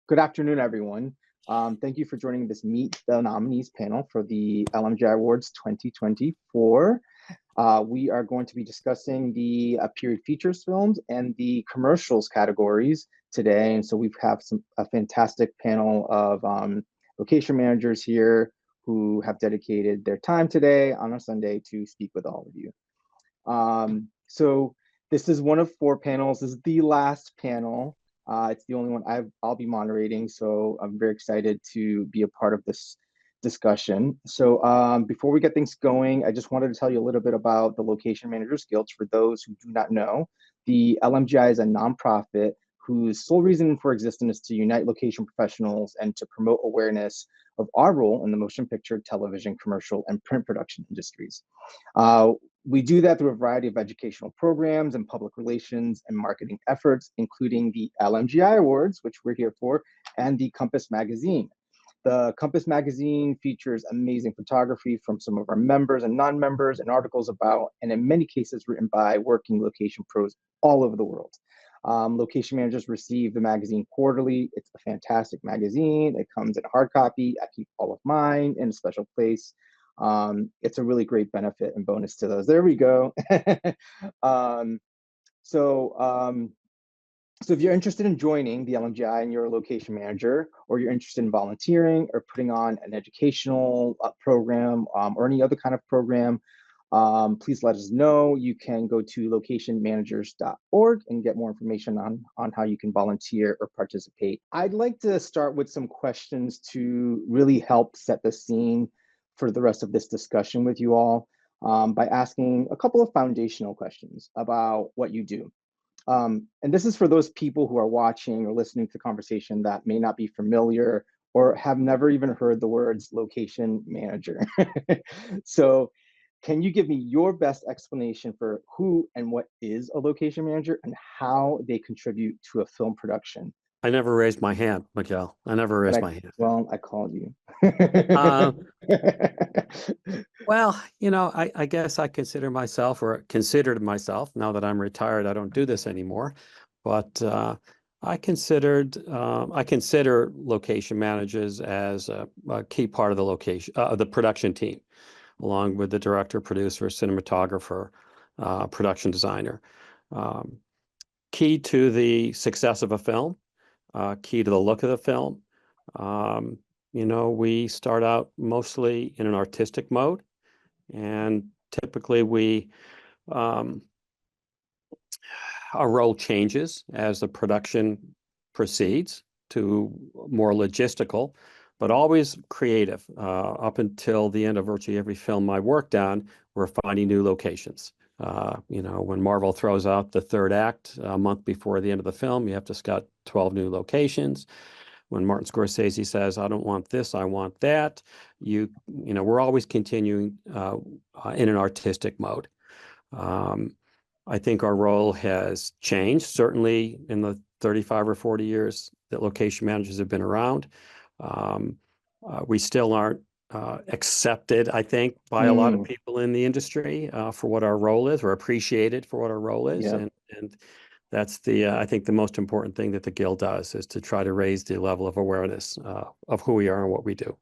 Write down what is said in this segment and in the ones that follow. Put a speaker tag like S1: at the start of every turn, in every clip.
S1: Good afternoon, everyone. Thank you for joining this Meet the Nominees panel for the LMGI Awards 2024. We are going to be discussing the period features films and the commercials categories today. And so we have a fantastic panel of location managers here who have dedicated their time today on a Sunday to speak with all of you. So this is one of four panels. This is the last panel. It's the only one I'll be moderating, so I'm very excited to be a part of this discussion. So before we get things going, I just wanted to tell you a little bit about the Location Managers Guild. For those who do not know, the LMGI is a nonprofit whose sole reason for existence is to unite location professionals and to promote awareness of our role in the motion picture, television, commercial, and print production industries. We do that through a variety of educational programs and public relations and marketing efforts, including the LMGI Awards, which we're here for, and the Compass Magazine. The Compass Magazine features amazing photography from some of our members and non-members and articles about, and in many cases written by, working location pros all over the world. Location managers receive the magazine quarterly. It's a fantastic magazine. It comes in hard copy. I keep all of mine in a special place. It's a really great benefit and bonus to those. There we go. So if you're interested in joining the LMGI and you're a location manager, or you're interested in volunteering or putting on an educational program or any other kind of program, please let us know. You can go to locationmanagers.org and get more information on how you can volunteer or participate. I'd like to start with some questions to really help set the scene for the rest of this discussion with you all by asking a couple of foundational questions about what you do. And this is for those people who are watching or listening to the conversation that may not be familiar or have never even heard the words location manager. So can you give me your best explanation for who and what is a location manager and how they contribute to a film production?
S2: I never raised my hand, Miguel. I never raised my hand.
S1: Well, I called you.
S2: Well, I guess I consider myself, or considered myself, now that I'm retired, I don't do this anymore, but I consider location managers as a key part of the production team, along with the director, producer, cinematographer, production designer. Key to the success of a film. Key to the look of the film. We start out mostly in an artistic mode, and typically our role changes as the production proceeds to more logistical, but always creative. Up until the end of virtually every film I worked on, we're finding new locations. When Marvel throws out the third act a month before the end of the film, you have to scout 12 new locations. When Martin Scorsese says, I don't want this, I want that, we're always continuing in an artistic mode. I think our role has changed, certainly in the 35 or 40 years that location managers have been around. We still aren't accepted, I think, by a lot of people in the industry for what our role is, or appreciated for what our role is.
S1: Yeah.
S2: And that's I think the most important thing that the Guild does, is to try to raise the level of awareness of who we are and what we do.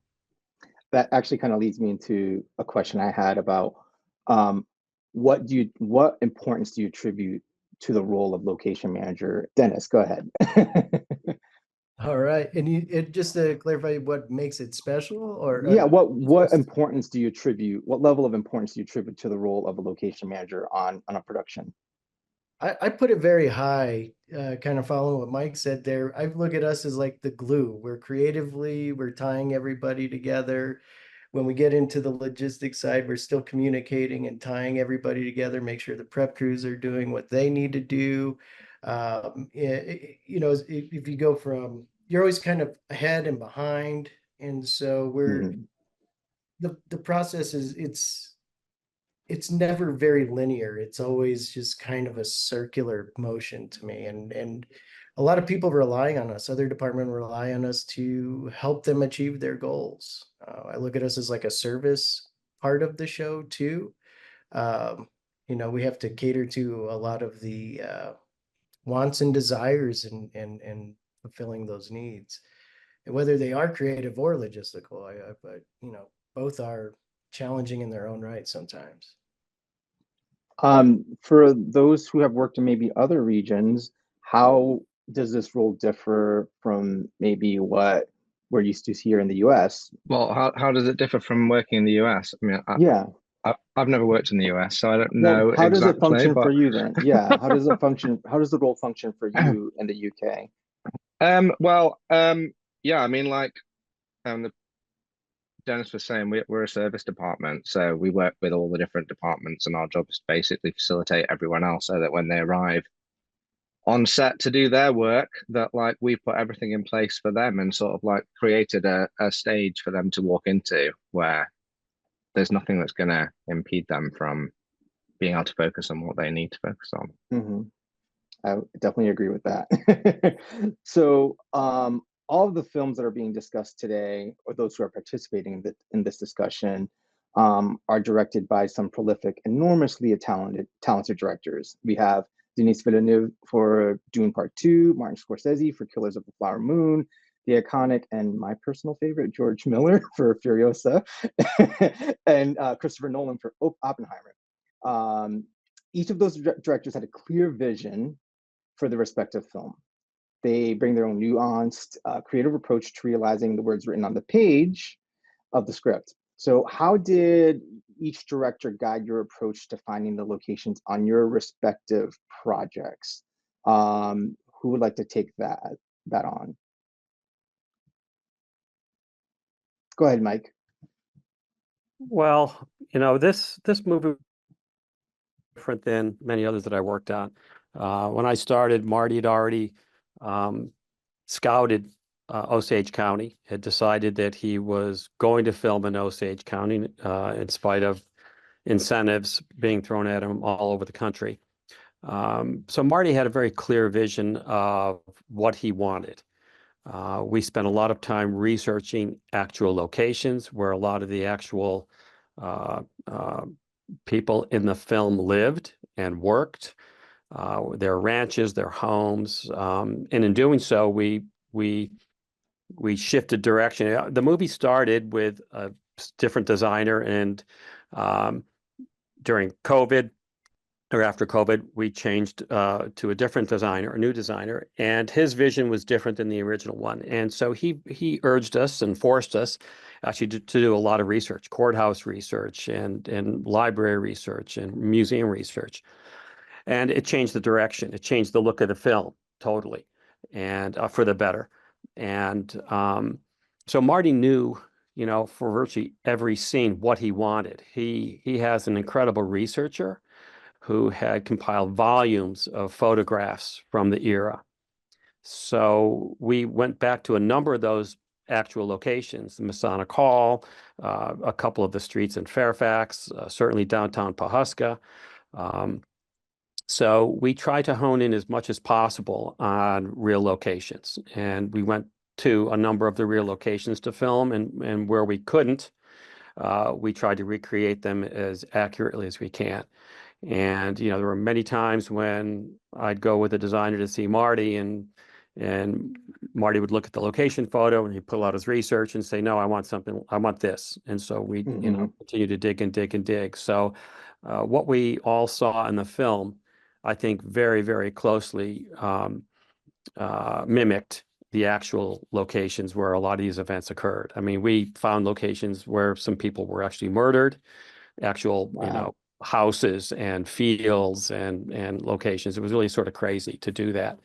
S1: That actually kind of leads me into a question I had about what importance do you attribute to the role of location manager? Dennis, go ahead.
S3: All right. And just to clarify, what makes it special, or
S1: yeah, what importance do you attribute? What level of importance do you attribute to the role of a location manager on a production?
S3: I put it very high, kind of following what Mike said there. I look at us as like the glue. We're tying everybody together. When we get into the logistics side, we're still communicating and tying everybody together, make sure the prep crews are doing what they need to do. If you go from, you're always kind of ahead and behind. And so the process is, it's never very linear. It's always just kind of a circular motion to me. And a lot of people rely on us. Other departments rely on us to help them achieve their goals. I look at us as like a service part of the show too. We have to cater to a lot of the wants and desires and fulfilling those needs. whether they are creative or logistical. But both are challenging in their own right sometimes.
S1: For those who have worked in maybe other regions, how does this role differ from maybe what we're used to here in the US?
S4: Well, how does it differ from working in the US? I mean,
S1: Yeah.
S4: I've never worked in the US, so I don't
S1: Well,
S4: know
S1: how does it
S4: exactly.
S1: function for
S4: But
S1: you then? Yeah. How does it function? How does the role function for you in the UK?
S4: yeah, I mean, like the Dennis was saying, we're a service department, so we work with all the different departments, and our job is to basically facilitate everyone else so that when they arrive on set to do their work, that like we put everything in place for them and sort of like created a stage for them to walk into where there's nothing that's going to impede them from being able to focus on what they need to focus on.
S1: Mm-hmm. I definitely agree with that. So, all of the films that are being discussed today, or those who are participating in this discussion, are directed by some prolific, enormously talented directors. We have Denis Villeneuve for Dune Part 2, Martin Scorsese for Killers of the Flower Moon, the iconic and my personal favorite, George Miller for Furiosa, and Christopher Nolan for Oppenheimer. Each of those directors had a clear vision for the respective film. They bring their own nuanced, creative approach to realizing the words written on the page of the script. So, how did each director guide your approach to finding the locations on your respective projects? Who would like to take that on? Go ahead, Mike.
S2: Well, this movie different than many others that I worked on. When I started, Marty had already scouted Osage County, had decided that he was going to film in Osage County in spite of incentives being thrown at him all over the country. So Marty had a very clear vision of what he wanted. We spent a lot of time researching actual locations where a lot of the actual people in the film lived and worked, their ranches, their homes, and in doing so, we shifted direction. The movie started with a different designer, and during COVID or after COVID, we changed to a different designer, a new designer, and his vision was different than the original one. And so he urged us and forced us actually to do a lot of research, courthouse research and library research and museum research. And it changed the direction. It changed the look of the film totally, and for the better. And so Marty knew, for virtually every scene what he wanted. He has an incredible researcher who had compiled volumes of photographs from the era. So we went back to a number of those actual locations, the Masonic Hall, a couple of the streets in Fairfax, certainly downtown Pawhuska. So we tried to hone in as much as possible on real locations. And we went to a number of the real locations to film, and where we couldn't, we tried to recreate them as accurately as we can. And there were many times when I'd go with a designer to see Marty, and Marty would look at the location photo and he'd pull out his research and say, "No, I want this." And so we, continue to dig and dig and dig. So what we all saw in the film, I think, very, very closely mimicked the actual locations where a lot of these events occurred. I mean, we found locations where some people were actually murdered, actual,
S1: Wow.
S2: houses and fields and locations. It was really sort of crazy to do that.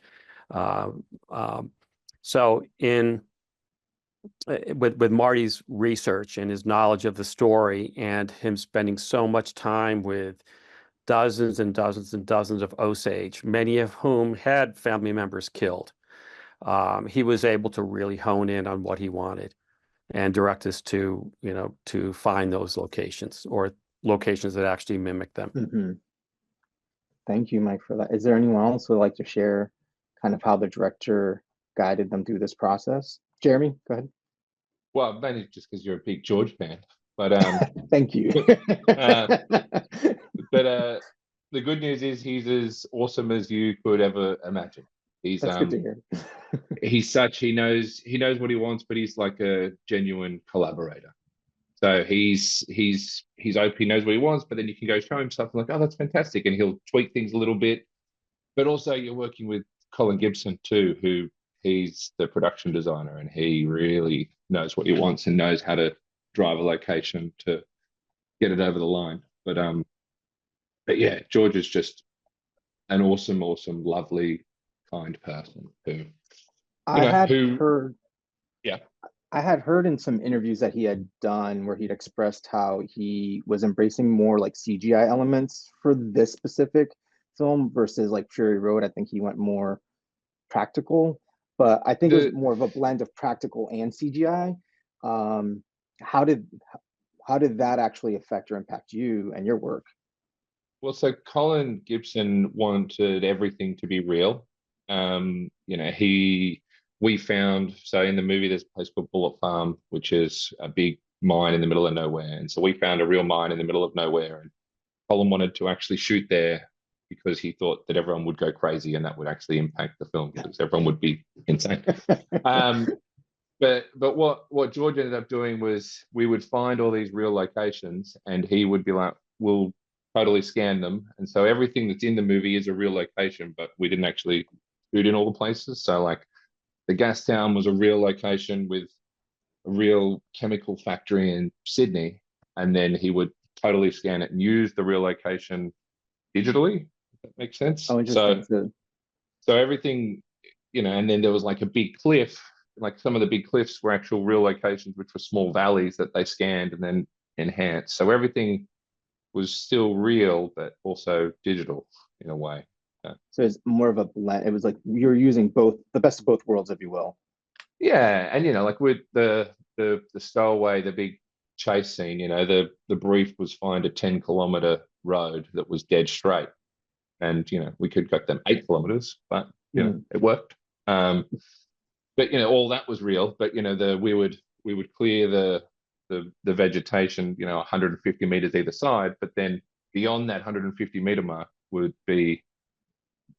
S2: So with Marty's research and his knowledge of the story and him spending so much time with dozens and dozens and dozens of Osage, many of whom had family members killed, he was able to really hone in on what he wanted and direct us to find those locations or locations that actually mimic them.
S1: Mm-hmm. Thank you, Mike, for that. Is there anyone else who would like to share kind of how the director guided them through this process? Jeremy, go ahead.
S5: Well, mainly just because you're a big George fan, but
S1: Thank you.
S5: but the good news is he's as awesome as you could ever imagine. He's
S1: That's good to hear.
S5: he knows what he wants, but he's like a genuine collaborator. So he's open, he knows what he wants, but then you can go show him stuff like, oh, that's fantastic, and he'll tweak things a little bit. But also you're working with Colin Gibson too, who he's the production designer, and he really knows what he wants and knows how to drive a location to get it over the line. But yeah, George is just an awesome, lovely, kind person who
S1: I had
S5: who
S1: heard
S5: yeah.
S1: I had heard in some interviews that he had done where he'd expressed how he was embracing more like CGI elements for this specific film versus like Fury Road. I think he went more practical, but I think it was more of a blend of practical and CGI. Um, how did how did that actually affect or impact you and your work?
S5: Well, so Colin Gibson wanted everything to be real. We found, so in the movie, there's a place called Bullet Farm, which is a big mine in the middle of nowhere. And so we found a real mine in the middle of nowhere. And Colin wanted to actually shoot there because he thought that everyone would go crazy and that would actually impact the film because everyone would be insane. But what George ended up doing was we would find all these real locations and he would be like, we'll totally scan them. And so everything that's in the movie is a real location, but we didn't actually shoot in all the places. So like the gas town was a real location with a real chemical factory in Sydney. And then he would totally scan it and use the real location digitally. If that makes sense.
S1: Oh, interesting.
S5: So everything, and then there was like a big cliff, like some of the big cliffs were actual real locations, which were small valleys that they scanned and then enhanced. So everything was still real, but also digital in a way.
S1: So it's more of a blend. It was like you're using both, the best of both worlds, if you will.
S5: Yeah, and like with the stowaway, the big chase scene, the brief was find a 10-kilometer road that was dead straight, and we could cut them 8 kilometers, but it worked. But all that was real. But we would clear the vegetation, 150 meters either side, but then beyond that 150-meter mark would be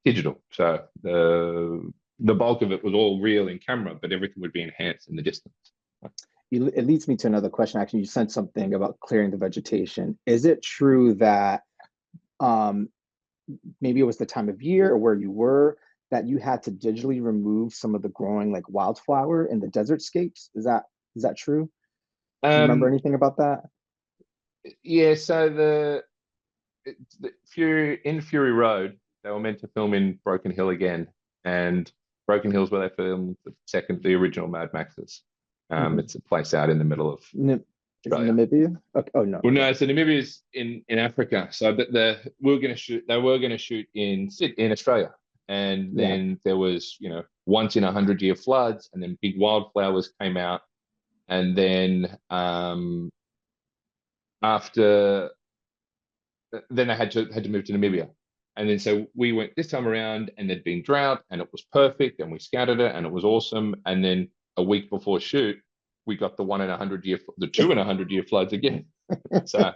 S5: digital. So the bulk of it was all real in camera, but everything would be enhanced in the distance.
S1: It leads me to another question. Actually, you said something about clearing the vegetation. Is it true that maybe it was the time of year or where you were that you had to digitally remove some of the growing like wildflower in the desert scapes? Is that true? Do you remember anything about that?
S5: Yeah, so the Fury Road, they were meant to film in Broken Hill again, and Broken Hill's where they filmed the original Mad Maxes. It's a place out in the middle of
S1: Namibia? Okay. Oh no.
S5: Well, no. So Namibia is in Africa. So they were going to shoot in Australia, and then there was once in 100-year floods, and then big wildflowers came out, and then after then they had to move to Namibia. And then so we went this time around, and there'd been drought, and it was perfect, and we scattered it, and it was awesome. And then a week before shoot, we got the 2 in 100-year floods again. So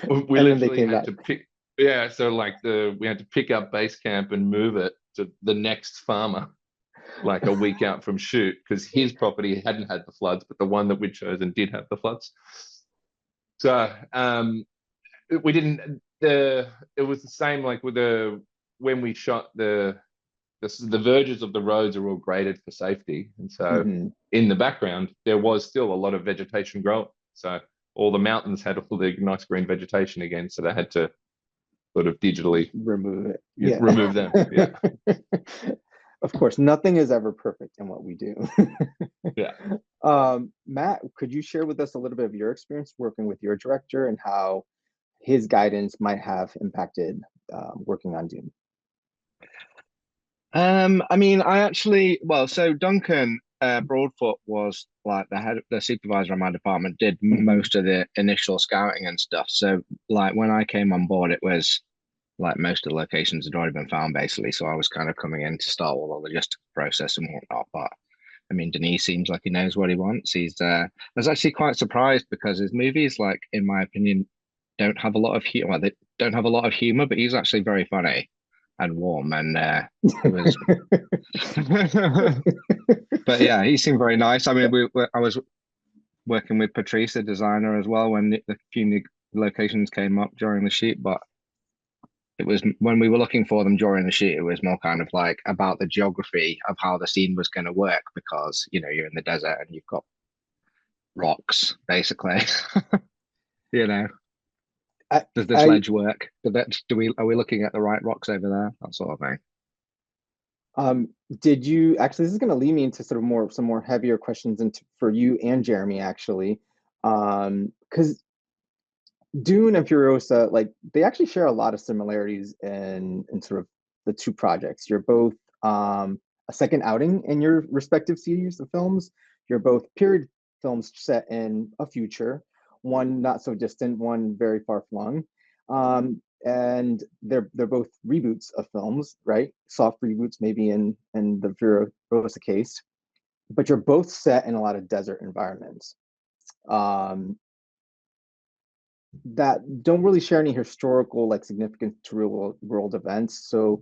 S5: we literally had to pick. Yeah, so like we had to pick up base camp and move it to the next farmer, like a week out from shoot, because his property hadn't had the floods, but the one that we'd chosen did have the floods. So we didn't. It was the same like with when we shot the verges of the roads are all graded for safety, and so in the background there was still a lot of vegetation growing. So all the mountains had all the nice green vegetation again, so they had to sort of digitally
S1: remove it.
S5: Remove them. Yeah.
S1: Of course, nothing is ever perfect in what we do.
S5: Yeah.
S1: Matt, could you share with us a little bit of your experience working with your director and how his guidance might have impacted working on Dune?
S4: I mean, so Duncan Broadfoot was like the supervisor of my department, did most of the initial scouting and stuff. So like when I came on board, it was like most of the locations had already been found basically. So I was kind of coming in to start all the logistical process and whatnot. But I mean, Denis seems like he knows what he wants. I was actually quite surprised because his movies, like in my opinion, don't have a lot of humor. Well, they don't have a lot of humor, but he's actually very funny. and warm, and it was. But yeah, he seemed very nice. I mean, I was working with Patrice, the designer, as well, when the few new locations came up during the shoot. But it was when we were looking for them during the shoot, it was more kind of like about the geography of how the scene was going to work, because you're in the desert and you've got rocks, basically. Does this ledge work? Are we looking at the right rocks over there? That sort of thing.
S1: Did you actually? This is going to lead me into sort of some more heavier questions for you and Jeremy, actually, because Dune and Furiosa, like, they actually share a lot of similarities in sort of the two projects. You're both a second outing in your respective series of films. You're both period films set in a future, one not so distant, one very far flung. And they're both reboots of films, right? Soft reboots, maybe in the Furiosa case, but you're both set in a lot of desert environments that don't really share any historical, like, significant to real world events. So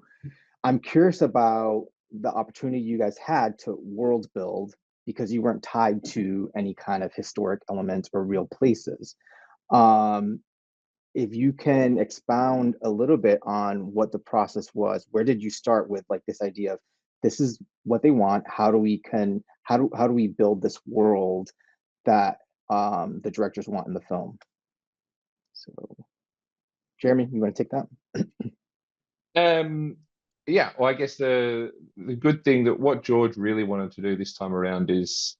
S1: I'm curious about the opportunity you guys had to world build, because you weren't tied to any kind of historic element or real places. If you can expound a little bit on what the process was, where did you start with, like, this idea of, this is what they want, how do we build this world that the directors want in the film? So, Jeremy, you want to take
S5: that? Yeah, well, I guess the good thing that what George really wanted to do this time around is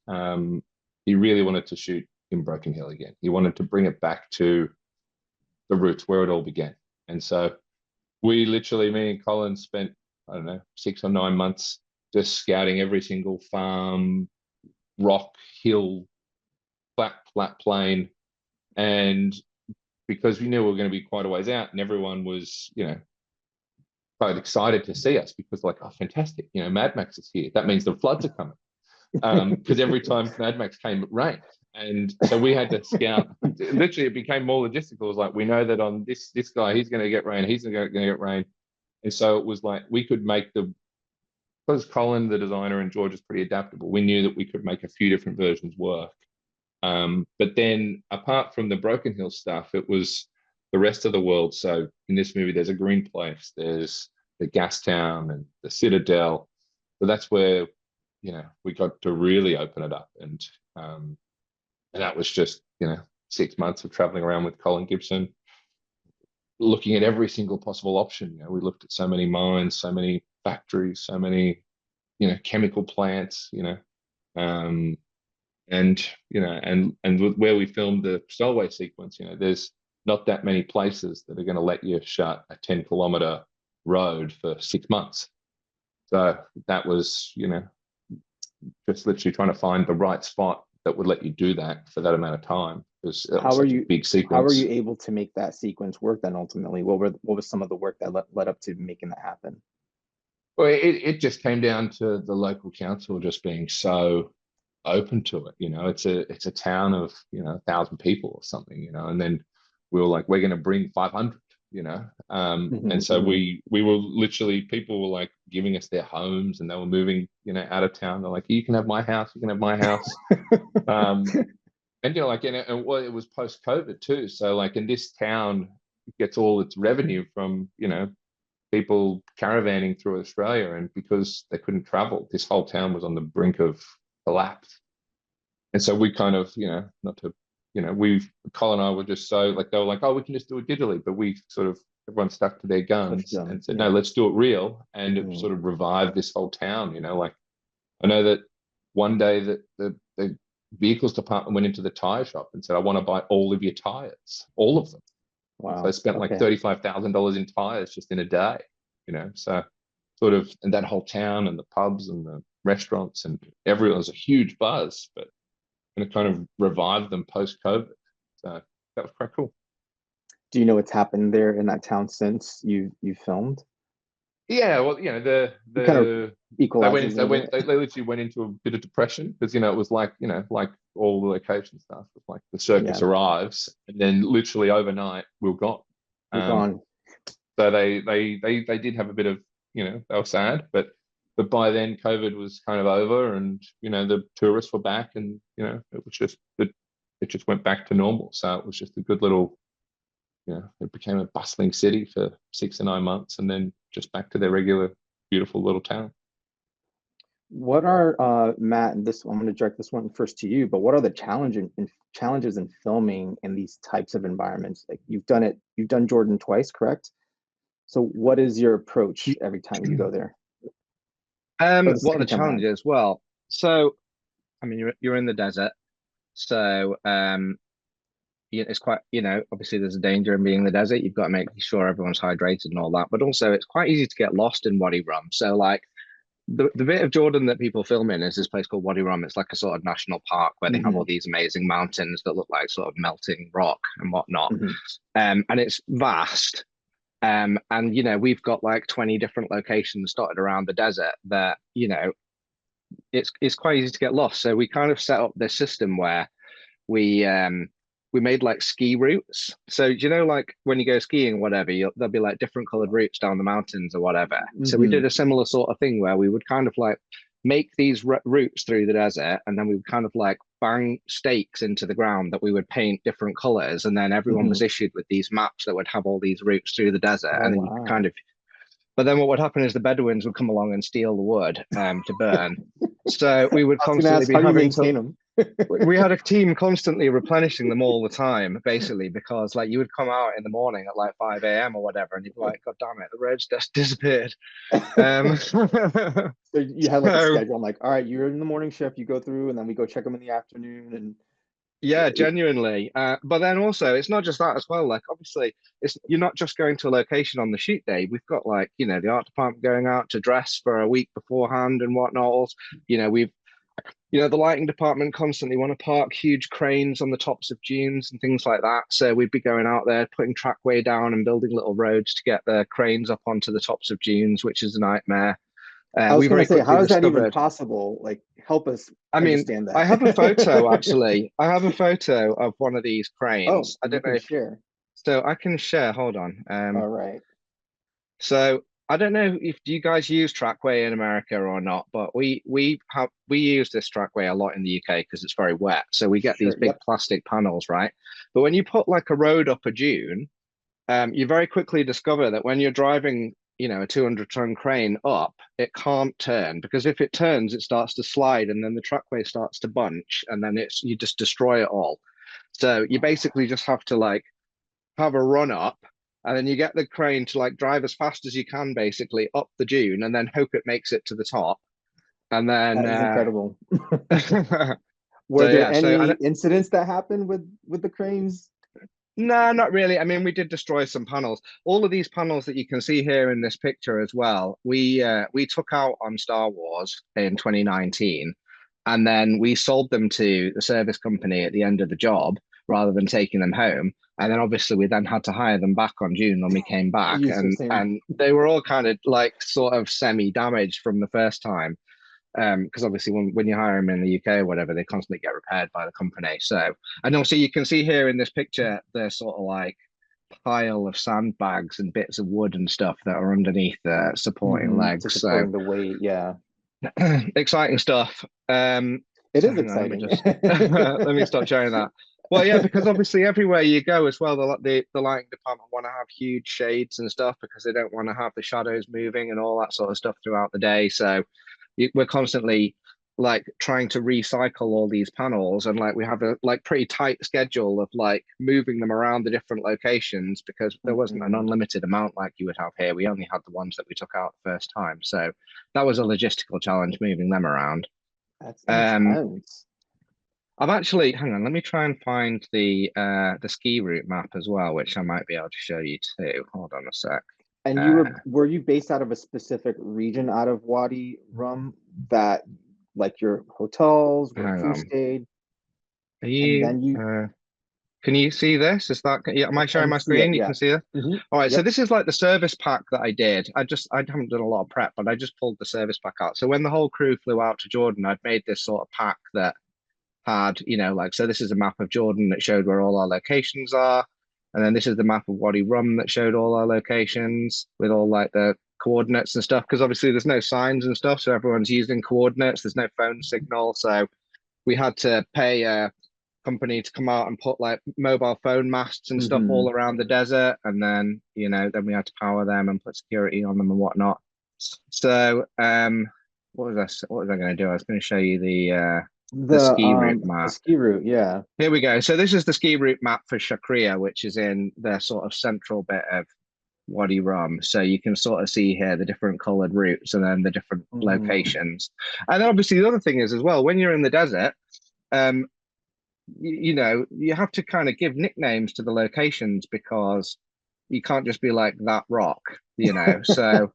S5: he really wanted to shoot in Broken Hill again. He wanted to bring it back to the roots where it all began. And so we literally, me and Colin, spent, I don't know, 6 or 9 months just scouting every single farm, rock, hill, flat plain. And because we knew we were going to be quite a ways out, and everyone was, quite excited to see us, because, like, oh, fantastic, Mad Max is here. That means the floods are coming. Because every time Mad Max came, it rained. And so we had to scout. Literally, it became more logistical. It was like, we know that on this guy, he's going to get rain, he's going to get rain. And so it was like, we could make because Colin, the designer, and George is pretty adaptable, we knew that we could make a few different versions work. But then, apart from the Broken Hill stuff, it was the rest of the world. So in this movie, there's a green place, there's the gas town and the Citadel. So that's where, we got to really open it up. And that was just, 6 months of traveling around with Colin Gibson, looking at every single possible option. We looked at so many mines, so many factories, so many, chemical plants, and with where we filmed the Stowaway sequence, there's not that many places that are going to let you shut a 10-kilometer road for 6 months. So that was, just literally trying to find the right spot that would let you do that for that amount of time. Because
S1: how are you
S5: a big sequence.
S1: How were you able to make that sequence work then? Ultimately, what was some of the work that led up to making that happen?
S5: Well, it just came down to the local council just being so open to it. It's a town of 1,000 people or something. And then we were like, we're going to bring 500. And so we were literally, people were like giving us their homes, and they were moving out of town. They're like, you can have my house, you can have my house. And well, it was post-COVID too. So, like, in this town, it gets all its revenue from people caravanning through Australia, and because they couldn't travel, this whole town was on the brink of collapse. And so we kind of, Colin and I were just so, like, they were like, oh, we can just do it digitally, but we sort of, everyone stuck to their guns and said, no, let's do it real. And it sort of revived this whole town. Like, I know that one day that the vehicles department went into the tire shop and said, I want to buy all of your tires, all of them.
S1: Wow.
S5: So I spent like $35,000 in tires just in a day, so sort of, and that whole town and the pubs and the restaurants and everyone was a huge buzz, but and it kind of revived them post-COVID. So that was quite cool.
S1: Do you know what's happened there in that town since you filmed?
S5: Yeah, well, the
S1: kind of equalizes.
S5: They literally went into a bit of depression, because it was like like all the location stuff. It's like the circus arrives, and then literally overnight we're gone.
S1: We're gone.
S5: So they did have a bit of, they were sad, but by then COVID was kind of over, and the tourists were back, and it just went back to normal. So it was just a good little, it became a bustling city for 6 to 9 months, and then just back to their regular beautiful little town.
S1: What are Matt, and this I'm going to direct this one first to you, but what are the challenges in filming in these types of environments? Like you've done Jordan twice, correct? So what is your approach every time you go there?
S4: What are the
S1: second time around.
S4: challenges? Well, so I mean, you're in the desert, so it's quite, obviously there's a danger in being in the desert. You've got to make sure everyone's hydrated and all that, but also it's quite easy to get lost in Wadi Rum. So like the bit of Jordan that people film in is this place called Wadi Rum. It's like a sort of national park where they have all these amazing mountains that look like sort of melting rock and whatnot. And it's vast. And we've got like 20 different locations dotted around the desert that, it's quite easy to get lost. So we kind of set up this system where we made like ski routes. So like when you go skiing, whatever, there'll be like different colored routes down the mountains or whatever. So we did a similar sort of thing where we would kind of like make these routes through the desert, and then we would kind of like bang stakes into the ground that we would paint different colors, and then everyone was issued with these maps that would have all these routes through the desert. And then you could kind of, but then what would happen is the Bedouins would come along and steal the wood to burn. So we would constantly be having to them. We had a team constantly replenishing them all the time, basically, because like you would come out in the morning at like 5 a.m. or whatever, and you'd be like, God damn it, the road's just disappeared.
S1: So you had like a schedule. I'm like, all right, you're in the morning shift, you go through, and then we go check them in the afternoon. And
S4: yeah, genuinely. But then also, it's not just that as well. Like, obviously, you're not just going to a location on the shoot day. We've got like, the art department going out to dress for a week beforehand and whatnot. The lighting department constantly want to park huge cranes on the tops of dunes and things like that. So we'd be going out there, putting trackway down and building little roads to get the cranes up onto the tops of dunes, which is a nightmare.
S1: I was going to say, how is that even possible? Like, help us understand that.
S4: I have a photo, actually. I have a photo of one of these cranes. I don't know if
S1: share.
S4: So I can share. Hold on.
S1: All right.
S4: So I don't know if you guys use trackway in America or not, but we use this trackway a lot in the UK because it's very wet. So we get these big plastic panels, right? But when you put like a road up a dune, you very quickly discover that when you're driving, a 200-ton crane up, it can't turn, because if it turns, it starts to slide, and then the trackway starts to bunch, and then you just destroy it all. So you basically just have to like have a run up, and then you get the crane to like drive as fast as you can, basically up the dune, and then hope it makes it to the top. And then
S1: that is incredible. Were there any incidents that happened with the cranes?
S4: No, not really. I mean, we did destroy some panels. All of these panels that you can see here in this picture as well, we took out on Star Wars in 2019, and then we sold them to the service company at the end of the job rather than taking them home. And then obviously we then had to hire them back on June when we came back, and they were all kind of like sort of semi-damaged from the first time. Because obviously when you hire them in the UK or whatever, they constantly get repaired by the company. So, and also you can see here in this picture, there's sort of like pile of sandbags and bits of wood and stuff that are underneath the supporting legs.
S1: Supporting the weight, yeah.
S4: Exciting stuff.
S1: It is exciting.
S4: Let me stop sharing that. Well, yeah, because obviously everywhere you go as well, the lighting department want to have huge shades and stuff because they don't want to have the shadows moving and all that sort of stuff throughout the day. So we're constantly like trying to recycle all these panels, and like we have a like pretty tight schedule of like moving them around the different locations, because there wasn't an unlimited amount like you would have here. We only had the ones that we took out the first time, so that was a logistical challenge moving them around.
S1: That's intense.
S4: I've actually, hang on, let me try and find the ski route map as well, which I might be able to show you too. Hold on a sec.
S1: And were you based out of a specific region out of Wadi Rum, that like your hotels where you stayed?
S4: Are you can you see this? Is that, yeah, am I sharing my screen? You can see it? All right, so this is like the service pack that I did. I haven't done a lot of prep, but I just pulled the service pack out. So when the whole crew flew out to Jordan, I'd made this sort of pack that had, like, so this is a map of Jordan that showed where all our locations are. And then this is the map of Wadi Rum that showed all our locations with all like the coordinates and stuff. Because obviously there's no signs and stuff, so everyone's using coordinates. There's no phone signal, so we had to pay a company to come out and put like mobile phone masts and stuff all around the desert, and then then we had to power them and put security on them and whatnot. So what was I going to do? I was going to show you the ski route map.
S1: The ski route, yeah.
S4: Here we go. So this is the ski route map for Shakriya, which is in the sort of central bit of Wadi Rum. So you can sort of see here the different colored routes and then the different locations. And then obviously the other thing is as well, when you're in the desert, you have to kind of give nicknames to the locations, because you can't just be like that rock, So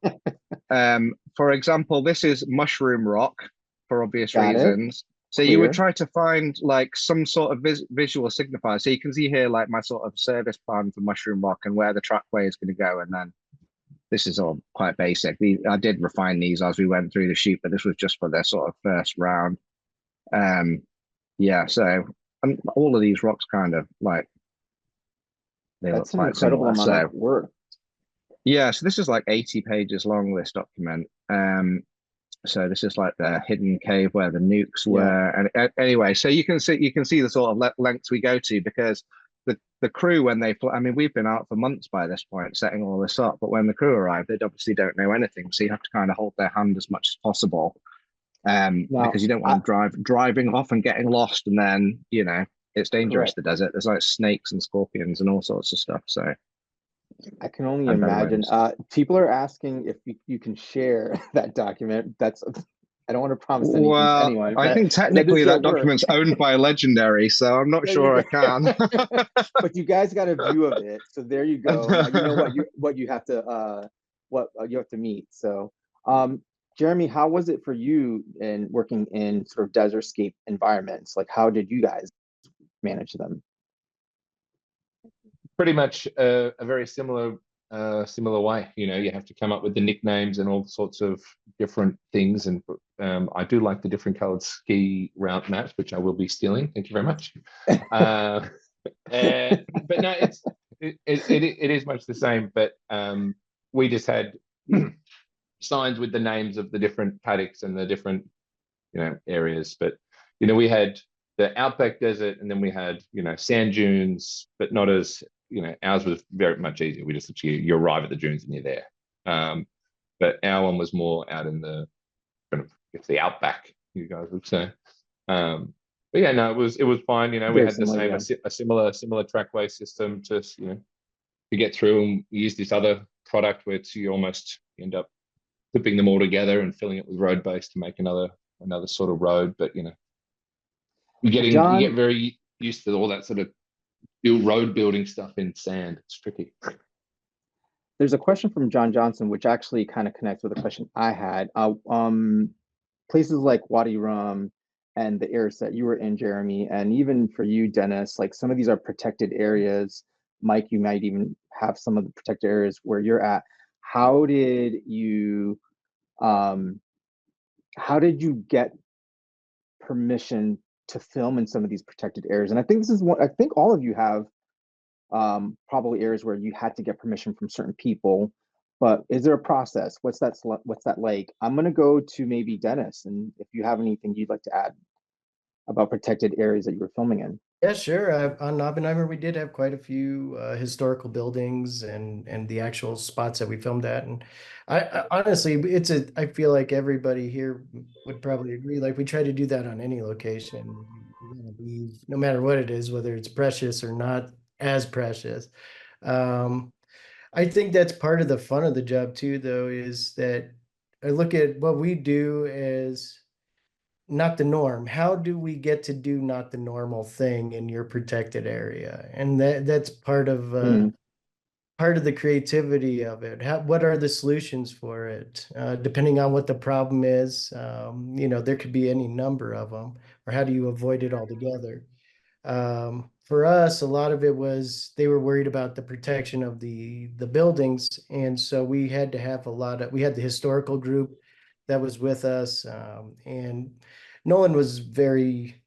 S4: for example, this is Mushroom Rock for obvious reasons. So you would try to find like some sort of visual signifier. So you can see here like my sort of service plan for Mushroom Rock and where the trackway is going to go. And then this is all quite basic. I did refine these as we went through the shoot, but this was just for their sort of first round. Yeah, so and all of these rocks kind of like
S1: that's an incredible amount of work.
S4: Yeah, so this is like 80 pages long, this document. So this is like the hidden cave where the nukes were. And anyway, so you can see the sort of lengths we go to, because the crew, when they fly, I mean, we've been out for months by this point setting all this up, but when the crew arrive, they obviously don't know anything. So you have to kind of hold their hand as much as possible. Because you don't want driving off and getting lost, and then it's dangerous. The desert, there's like snakes and scorpions and all sorts of stuff. So
S1: I can only imagine. People are asking if you can share that document. I don't want to promise anything to anyone.
S4: I think technically that document's owned by Legendary, so I'm not sure I can.
S1: But you guys got a view of it, so there you go. Now you know what you have to meet. So, Jeremy, how was it for you in working in sort of desertscape environments? Like, how did you guys manage them?
S5: Pretty much a very similar way. You have to come up with the nicknames and all sorts of different things. And I do like the different colored ski route maps, which I will be stealing. Thank you very much. But no, it is much the same. But we just had signs with the names of the different paddocks and the different areas. But we had the outback desert, and then we had sand dunes, but not as ours was very much easier. We just you arrive at the dunes and you're there. But our one was more out in the kind of the outback, you guys would say. But yeah, no, it was fine. We had the same a similar trackway system to get through, and we used this other product where you almost end up clipping them all together and filling it with road base to make another sort of road. But you get very used to all that sort of road building stuff in sand. It's tricky.
S1: There's a question from John Johnson, which actually kind of connects with a question I had. Places like Wadi Rum and the areas that you were in, Jeremy, and even for you, Dennis, like some of these are protected areas. Mike, you might even have some of the protected areas where you're at. How did you get permission to film in some of these protected areas? And I think this is what I think all of you have probably areas where you had to get permission from certain people. But is there a process? What's that like? I'm gonna go to maybe Dennis, and if you have anything you'd like to add about protected areas that you were filming in.
S3: Yeah, sure. On Oppenheimer, we did have quite a few historical buildings and the actual spots that we filmed at. And I honestly, I feel like everybody here would probably agree. Like we try to do that on any location. You're gonna leave, no matter what it is, whether it's precious or not as precious. I think that's part of the fun of the job too, though, is that I look at what we do as not the norm. How do we get to do not the normal thing in your protected area? And that's part of the creativity of it. What are the solutions for it? Depending on what the problem is, there could be any number of them. Or how do you avoid it altogether? For us, a lot of it was they were worried about the protection of the buildings, and so we had to have we had the historical group that was with us, and Nolan was very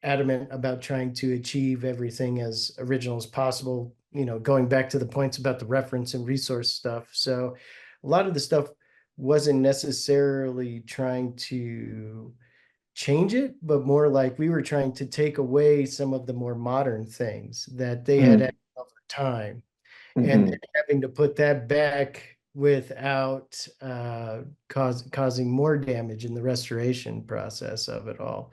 S3: adamant about trying to achieve everything as original as possible, you know, going back to the points about the reference and resource stuff. So a lot of the stuff wasn't necessarily trying to change it, but more like we were trying to take away some of the more modern things that they had added over time, and then having to put that back without causing more damage in the restoration process of it all.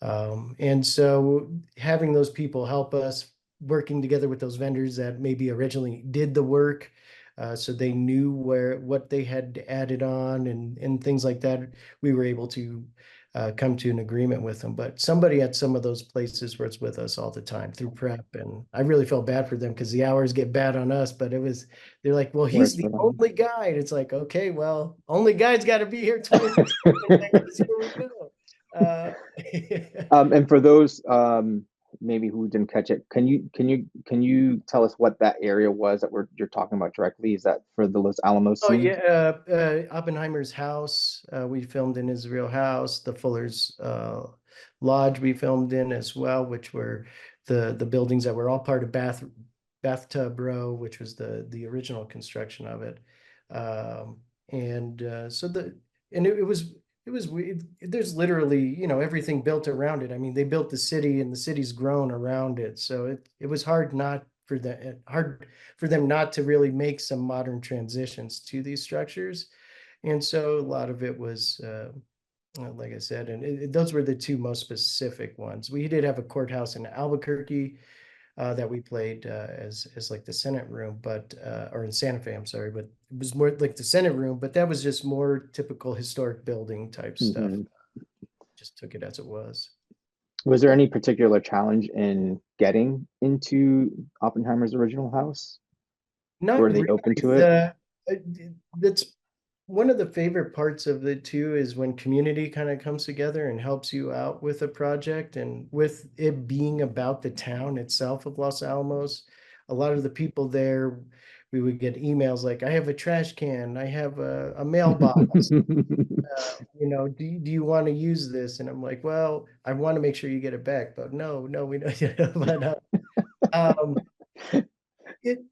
S3: And so having those people help us, working together with those vendors that maybe originally did the work, so they knew what they had added on and things like that, we were able to come to an agreement with them. But somebody at some of those places where it's with us all the time through prep, and I really felt bad for them because the hours get bad on us. But they're like, well, he's the only guide. It's like, okay, well, only guide's got to be here 24/7. Here we go.
S1: And for those maybe who didn't catch it, can you tell us what that area was that you're talking about directly? Is that for the Los Alamos
S3: Oh
S1: scene?
S3: yeah, Oppenheimer's house. We filmed in his real house. The Fuller's lodge we filmed in as well, which were the buildings that were all part of Bathtub Row, which was the original construction of it. It was weird. There's literally, you know, everything built around it. I mean, they built the city and the city's grown around it. So it was hard for them not to really make some modern transitions to these structures. And so a lot of it was, like I said, and those were the two most specific ones. We did have a courthouse in Albuquerque that we played as like the Senate room, but or in Santa Fe, I'm sorry, but it was more like the Senate room, but that was just more typical historic building type stuff. Just took it as it was.
S1: Was there any particular challenge in getting into Oppenheimer's original house?
S3: Not
S1: Were they
S3: really.
S1: open to it?
S3: That's one of the favorite parts of the two is when community kind of comes together and helps you out with a project, and with it being about the town itself of Los Alamos, a lot of the people there, we would get emails like, I have a trash can, I have a mailbox, you know, do you want to use this? And I'm like, well, I want to make sure you get it back, but no, we don't, you know, but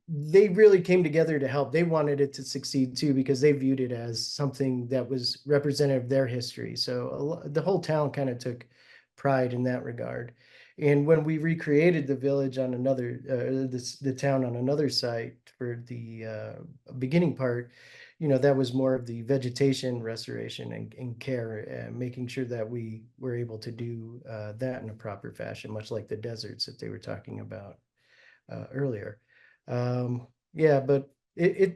S3: they really came together to help. They wanted it to succeed too, because they viewed it as something that was representative of their history. So the whole town kind of took pride in that regard. And when we recreated the village on another, the town on another site for the beginning part, you know, that was more of the vegetation restoration and care, making sure that we were able to do that in a proper fashion, much like the deserts that they were talking about earlier. Yeah, but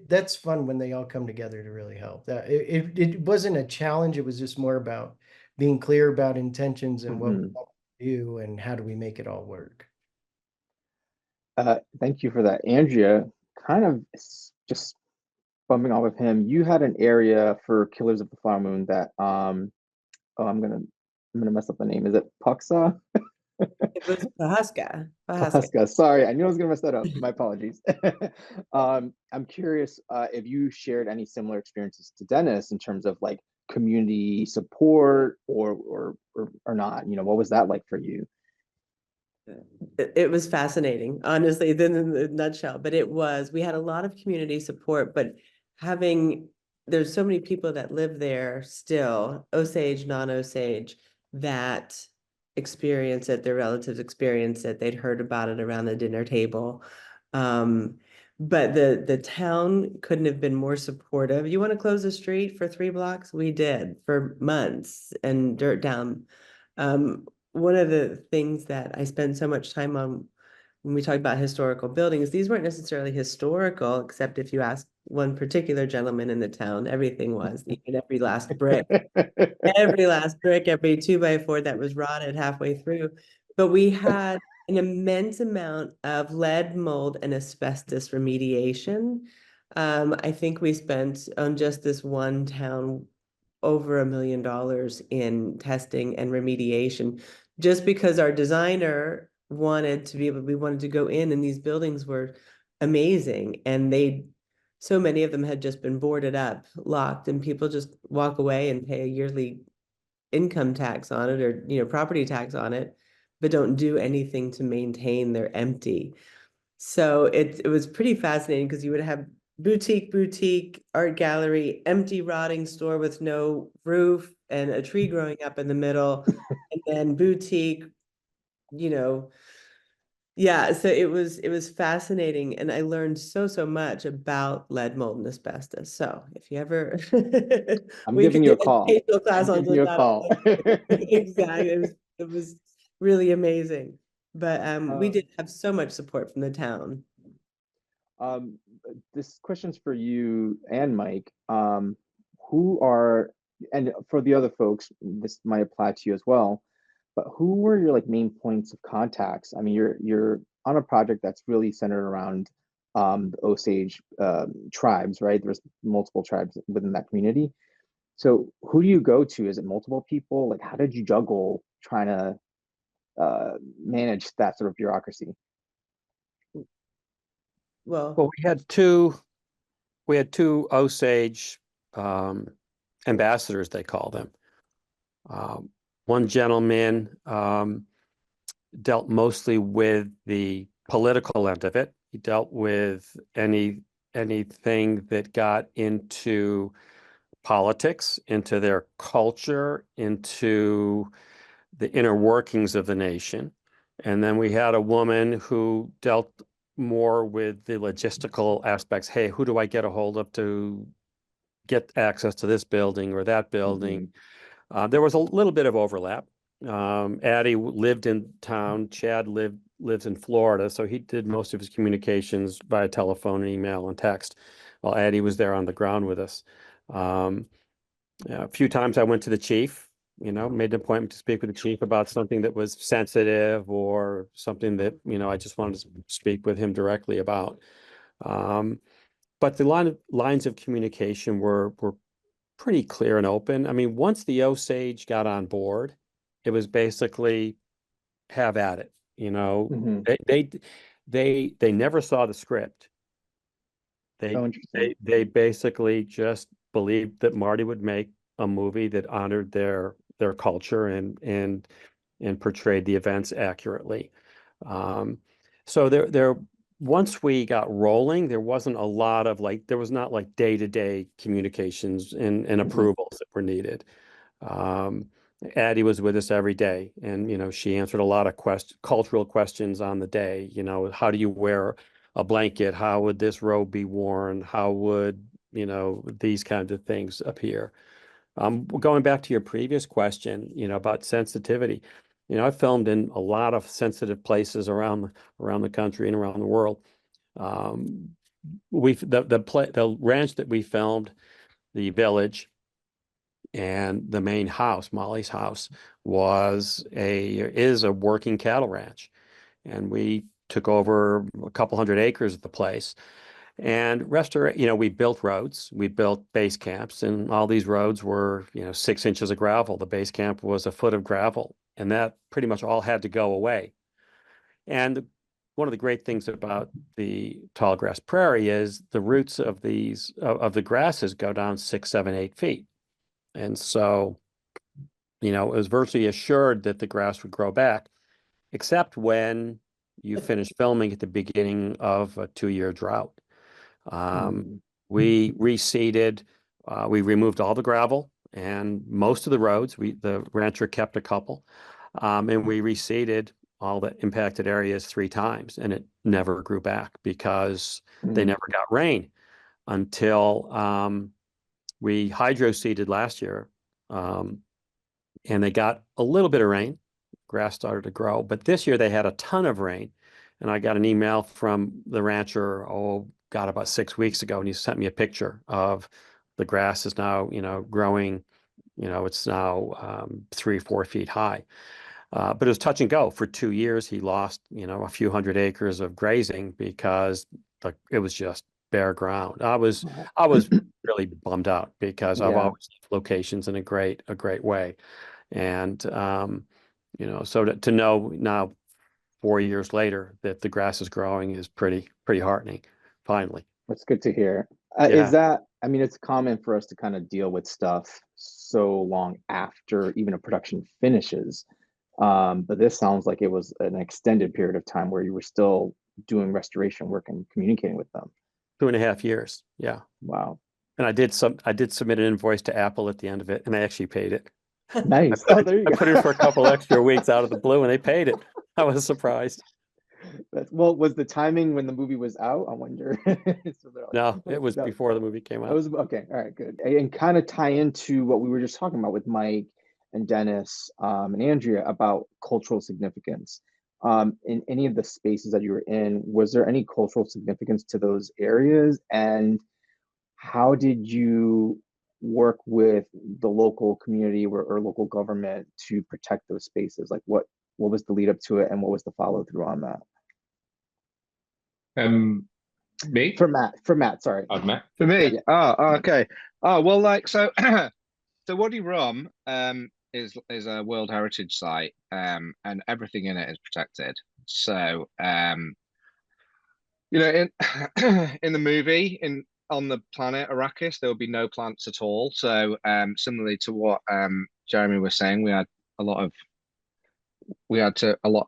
S3: that's fun when they all come together to really help. That it wasn't a challenge. It was just more about being clear about intentions and what we want to do and how do we make it all work.
S1: Thank you for that, Andrea. Kind of just bumping off of him. You had an area for Killers of the Flower Moon that oh, I'm gonna mess up the name. Is it Puxa?
S6: It was Pahaska.
S1: Pahaska. Sorry, I knew I was gonna mess that up. My apologies. I'm curious if you shared any similar experiences to Dennis in terms of like community support or not. You know, what was that like for you?
S6: It was fascinating, honestly, then in the nutshell. But we had a lot of community support, but there's so many people that live there still, Osage, non-Osage, that experience it, their relatives experience it, they'd heard about it around the dinner table. But the town couldn't have been more supportive. You want to close the street for 3 blocks? We did for months, and dirt down. One of the things that I spend so much time on when we talk about historical buildings, these weren't necessarily historical, except if you ask one particular gentleman in the town, everything was, even every last brick, every 2x4 that was rotted halfway through. But we had an immense amount of lead, mold, and asbestos remediation. I think we spent on just this one town over $1 million in testing and remediation, just because our designer wanted to go in, and these buildings were amazing, and so many of them had just been boarded up, locked, and people just walk away and pay a yearly income tax on it, or, you know, property tax on it. but don't do anything to maintain. They're empty. So it was pretty fascinating because you would have boutique, art gallery, empty rotting store with no roof and a tree growing up in the middle, and then boutique, you know. Yeah, so it was fascinating, and I learned so much about lead, mold, and asbestos. So if you ever
S1: I'm
S6: we
S1: giving
S6: could
S1: you
S6: do
S1: a call.
S6: educational class
S1: I'm
S6: on
S1: giving you a call.
S6: exactly. It was really amazing. But we
S1: Um,
S6: did have so much support from the town.
S1: Um, this question's for you and Mike. Who are, and for the other folks, this might apply to you as well, but who were your like main points of contacts? I mean, you're on a project that's really centered around the Osage tribes, right? There's multiple tribes within that community. So who do you go to? Is it multiple people? Like, how did you juggle trying to manage that sort of bureaucracy?
S6: Well,
S2: Well, we had two Osage ambassadors, they call them. One gentleman dealt mostly with the political end of it. He dealt with anything that got into politics, into their culture, into the inner workings of the nation. And then we had a woman who dealt more with the logistical aspects. Hey, who do I get a hold of to get access to this building or that building? There was a little bit of overlap. Addie lived in town. Chad lives in Florida, so he did most of his communications via telephone, email, and text, while Addie was there on the ground with us. Um, a few times I went to the chief, made an appointment to speak with the chief about something that was sensitive or something that, I just wanted to speak with him directly about. But the lines of communication were pretty clear and open. I mean, once the Osage got on board, it was basically have at it.
S1: Hmm.
S2: They never saw the script. They
S1: Oh, interesting.
S2: they basically just believed that Marty would make a movie that honored their culture and portrayed the events accurately. Um, so there once we got rolling, there wasn't a lot of there was not like day-to-day communications and
S1: Hmm.
S2: approvals that were needed. Um, Addie was with us every day, and she answered a lot of cultural questions on the day. How do you wear a blanket? How would this robe be worn? How would these kinds of things appear? Going back to your previous question, about sensitivity, I filmed in a lot of sensitive places around the country and around the world. Um, the ranch that we filmed, the village, and the main house, Molly's house, is a working cattle ranch, and we took over a couple hundred acres of the place and we built roads, we built base camps, and all these roads were 6 inches of gravel. The base camp was a foot of gravel, and that pretty much all had to go away. And one of the great things about the tall grass prairie is the roots of the grasses go down 6, 7, 8 feet. And so, it was virtually assured that the grass would grow back, except when you finish filming at the beginning of a 2-year drought.
S1: Mm.
S2: We reseeded, we removed all the gravel and most of the roads. The rancher kept a couple, and we reseeded all the impacted areas 3 times, and it never grew back because they
S1: Mm.
S2: never got rain until we hydro seeded last year. And they got a little bit of rain. Grass started to grow, but this year they had a ton of rain. And I got an email from the rancher, about 6 weeks ago, and he sent me a picture of the grass is now, growing. It's now 3, 4 feet high. But it was touch and go. For 2 years, he lost, a few hundred acres of grazing because it was just bare ground.
S1: Wow.
S2: I was really bummed out because I've
S1: Yeah.
S2: always loved locations in a great way. And so to know now 4 years later that the grass is growing is pretty heartening, finally.
S1: That's good to hear.
S2: Yeah.
S1: I mean, it's common for us to kind of deal with stuff so long after even a production finishes. But this sounds like it was an extended period of time where you were still doing restoration work and communicating with them.
S2: 2.5 years. Yeah.
S1: Wow.
S2: And I did submit an invoice to Apple at the end of it, and they actually paid it.
S1: Nice. Oh, there you
S2: I
S1: go.
S2: put in for a couple extra weeks out of the blue, and they paid it. I was surprised.
S1: Well, was the timing when the movie was out? I wonder. So they're like,
S2: No, it was
S1: no,
S2: before the movie came
S1: it
S2: out.
S1: was okay. All right, good. And kind of tie into what we were just talking about with Mike and Dennis and Andrea about cultural significance. In any of the spaces that you were in, was there any cultural significance to those areas? And how did you work with the local community or local government to protect those spaces? Like what was the lead up to it and what was the follow through on that?
S5: Me?
S1: For Matt, sorry.
S5: Matt?
S4: For me?
S1: Yeah.
S4: Oh, okay. Oh, well, like, so, so Wadi Rum is a World Heritage Site, and everything in it is protected. So, you know, in in the movie, on the planet Arrakis, there will be no plants at all. So, similarly to what Jeremy was saying, we had a lot of we had to a lot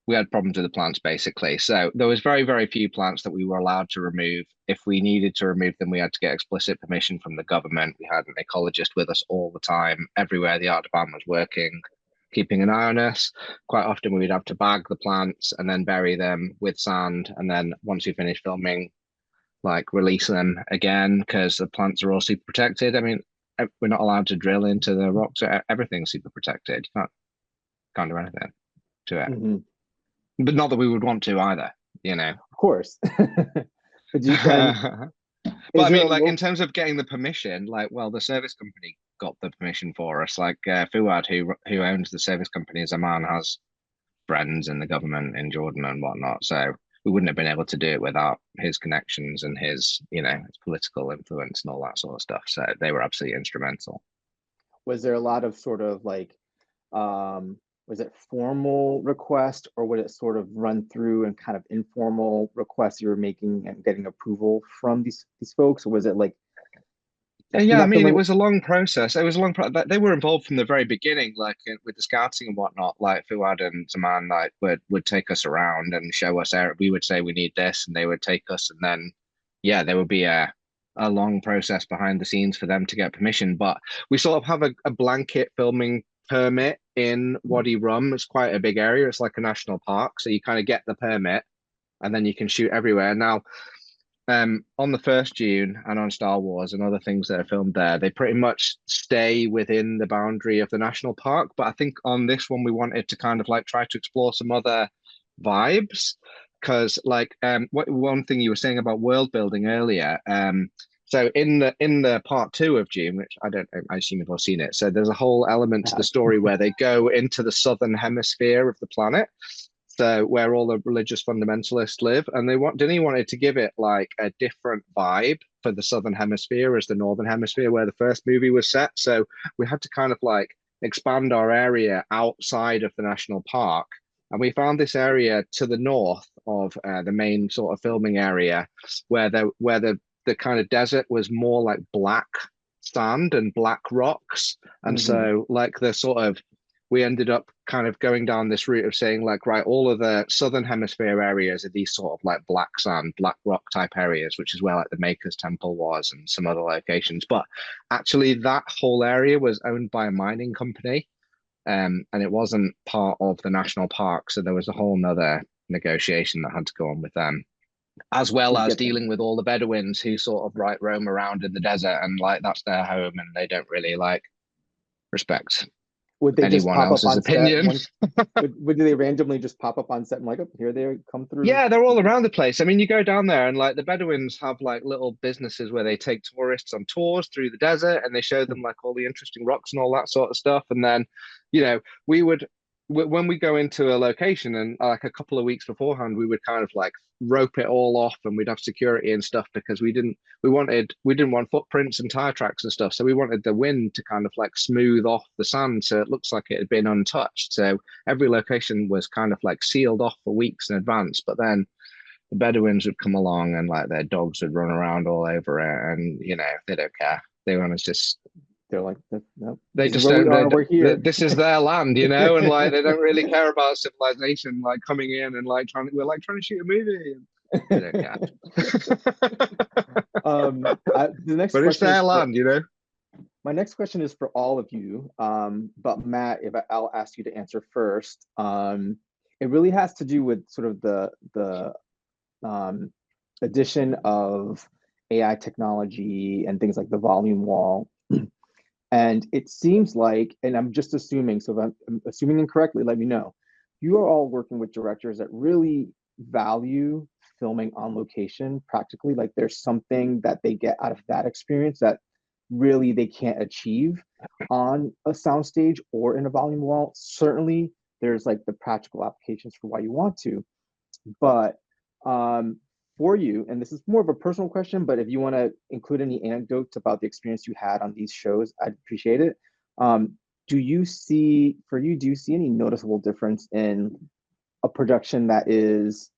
S4: we had problems with the plants basically. So there was very, very few plants that we were allowed to remove. If we needed to remove them, we had to get explicit permission from the government. We had an ecologist with us all the time, everywhere the art department was working, keeping an eye on us. Quite often we would have to bag the plants and then bury them with sand. And then once we finished filming, like release them again because the plants are all super protected. I mean, we're not allowed to drill into the rocks. Everything's super protected. You can't do anything to it.
S1: Mm-hmm.
S4: But not that we would want to either, you know.
S1: Of course. But
S4: But I mean, like in terms of getting the permission, like, well, the service company got the permission for us. Like Fuad, who owns the service company, Zaman, has friends in the government in Jordan and whatnot. So we wouldn't have been able to do it without his connections and his, you know, his political influence and all that sort of stuff. So they were absolutely instrumental.
S1: Was there a lot of sort of like was it formal request or would it sort of run through and kind of informal requests you were making and getting approval from these folks? Or was it like
S4: Yeah, I mean, it was a long process. It was a long process. They were involved from the very beginning, like with the scouting and whatnot. Like Fuad and Zaman, like would take us around and show us. We would say we need this, and they would take us, and then yeah, there would be a long process behind the scenes for them to get permission. But we sort of have a blanket filming permit in Wadi Rum. It's quite a big area. It's like a national park, so you kind of get the permit, and then you can shoot everywhere. Now, on the first Dune and on Star Wars and other things that are filmed there, they pretty much stay within the boundary of the national park. But I think on this one, we wanted to kind of like try to explore some other vibes because, like, what one thing you were saying about world building earlier. So in the part 2 of Dune, which I assume you've all seen it. So there's a whole element to the story where they go into the southern hemisphere of the planet. So where all the religious fundamentalists live, and Denis wanted to give it like a different vibe for the southern hemisphere as the northern hemisphere where the first movie was set. So we had to kind of like expand our area outside of the national park, and we found this area to the north of the main sort of filming area, where the kind of desert was more like black sand and black rocks, and so like the sort of we ended up kind of going down this route of saying like, right, all of the southern hemisphere areas are these sort of like black sand, black rock type areas, which is where like the Maker's Temple was and some other locations. But actually that whole area was owned by a mining company, and it wasn't part of the national park. So there was a whole nother negotiation that had to go on with them, as well as dealing with all the Bedouins who sort of roam around in the desert and like that's their home and they don't really like respect
S1: would they
S4: anyone else's opinion.
S1: Would they randomly just pop up on set and like, oh, here they come through?
S4: Yeah, they're all around the place. I mean, you go down there and like the Bedouins have like little businesses where they take tourists on tours through the desert and they show them like all the interesting rocks and all that sort of stuff. And then, you know, when we go into a location and like a couple of weeks beforehand, we would kind of like rope it all off and we'd have security and stuff because we didn't want footprints and tire tracks and stuff. So we wanted the wind to kind of like smooth off the sand so it looks like it had been untouched. So every location was kind of like sealed off for weeks in advance. But then the Bedouins would come along and like their dogs would run around all over it and, you know, they don't care. They want to just
S1: they're like, no,
S4: They
S1: this is
S4: just
S1: where we
S4: don't.
S1: are. We're here.
S4: This is their land, you know, and like they don't really care about civilization, like coming in and like we're like trying to shoot a movie. They don't care.
S1: The next
S4: But it's
S1: question is
S4: their land, you know.
S1: my next question is for all of you. But Matt, if I'll ask you to answer first. It really has to do with sort of the addition of AI technology and things like the volume wall. And it seems like, and I'm just assuming, so if I'm assuming incorrectly, let me know. You are all working with directors that really value filming on location practically. Like there's something that they get out of that experience that really they can't achieve on a soundstage or in a volume wall. Certainly, there's like the practical applications for why you want to, but for you, and this is more of a personal question, but if you want to include any anecdotes about the experience you had on these shows, I'd appreciate it. Do you see any noticeable difference in a production that is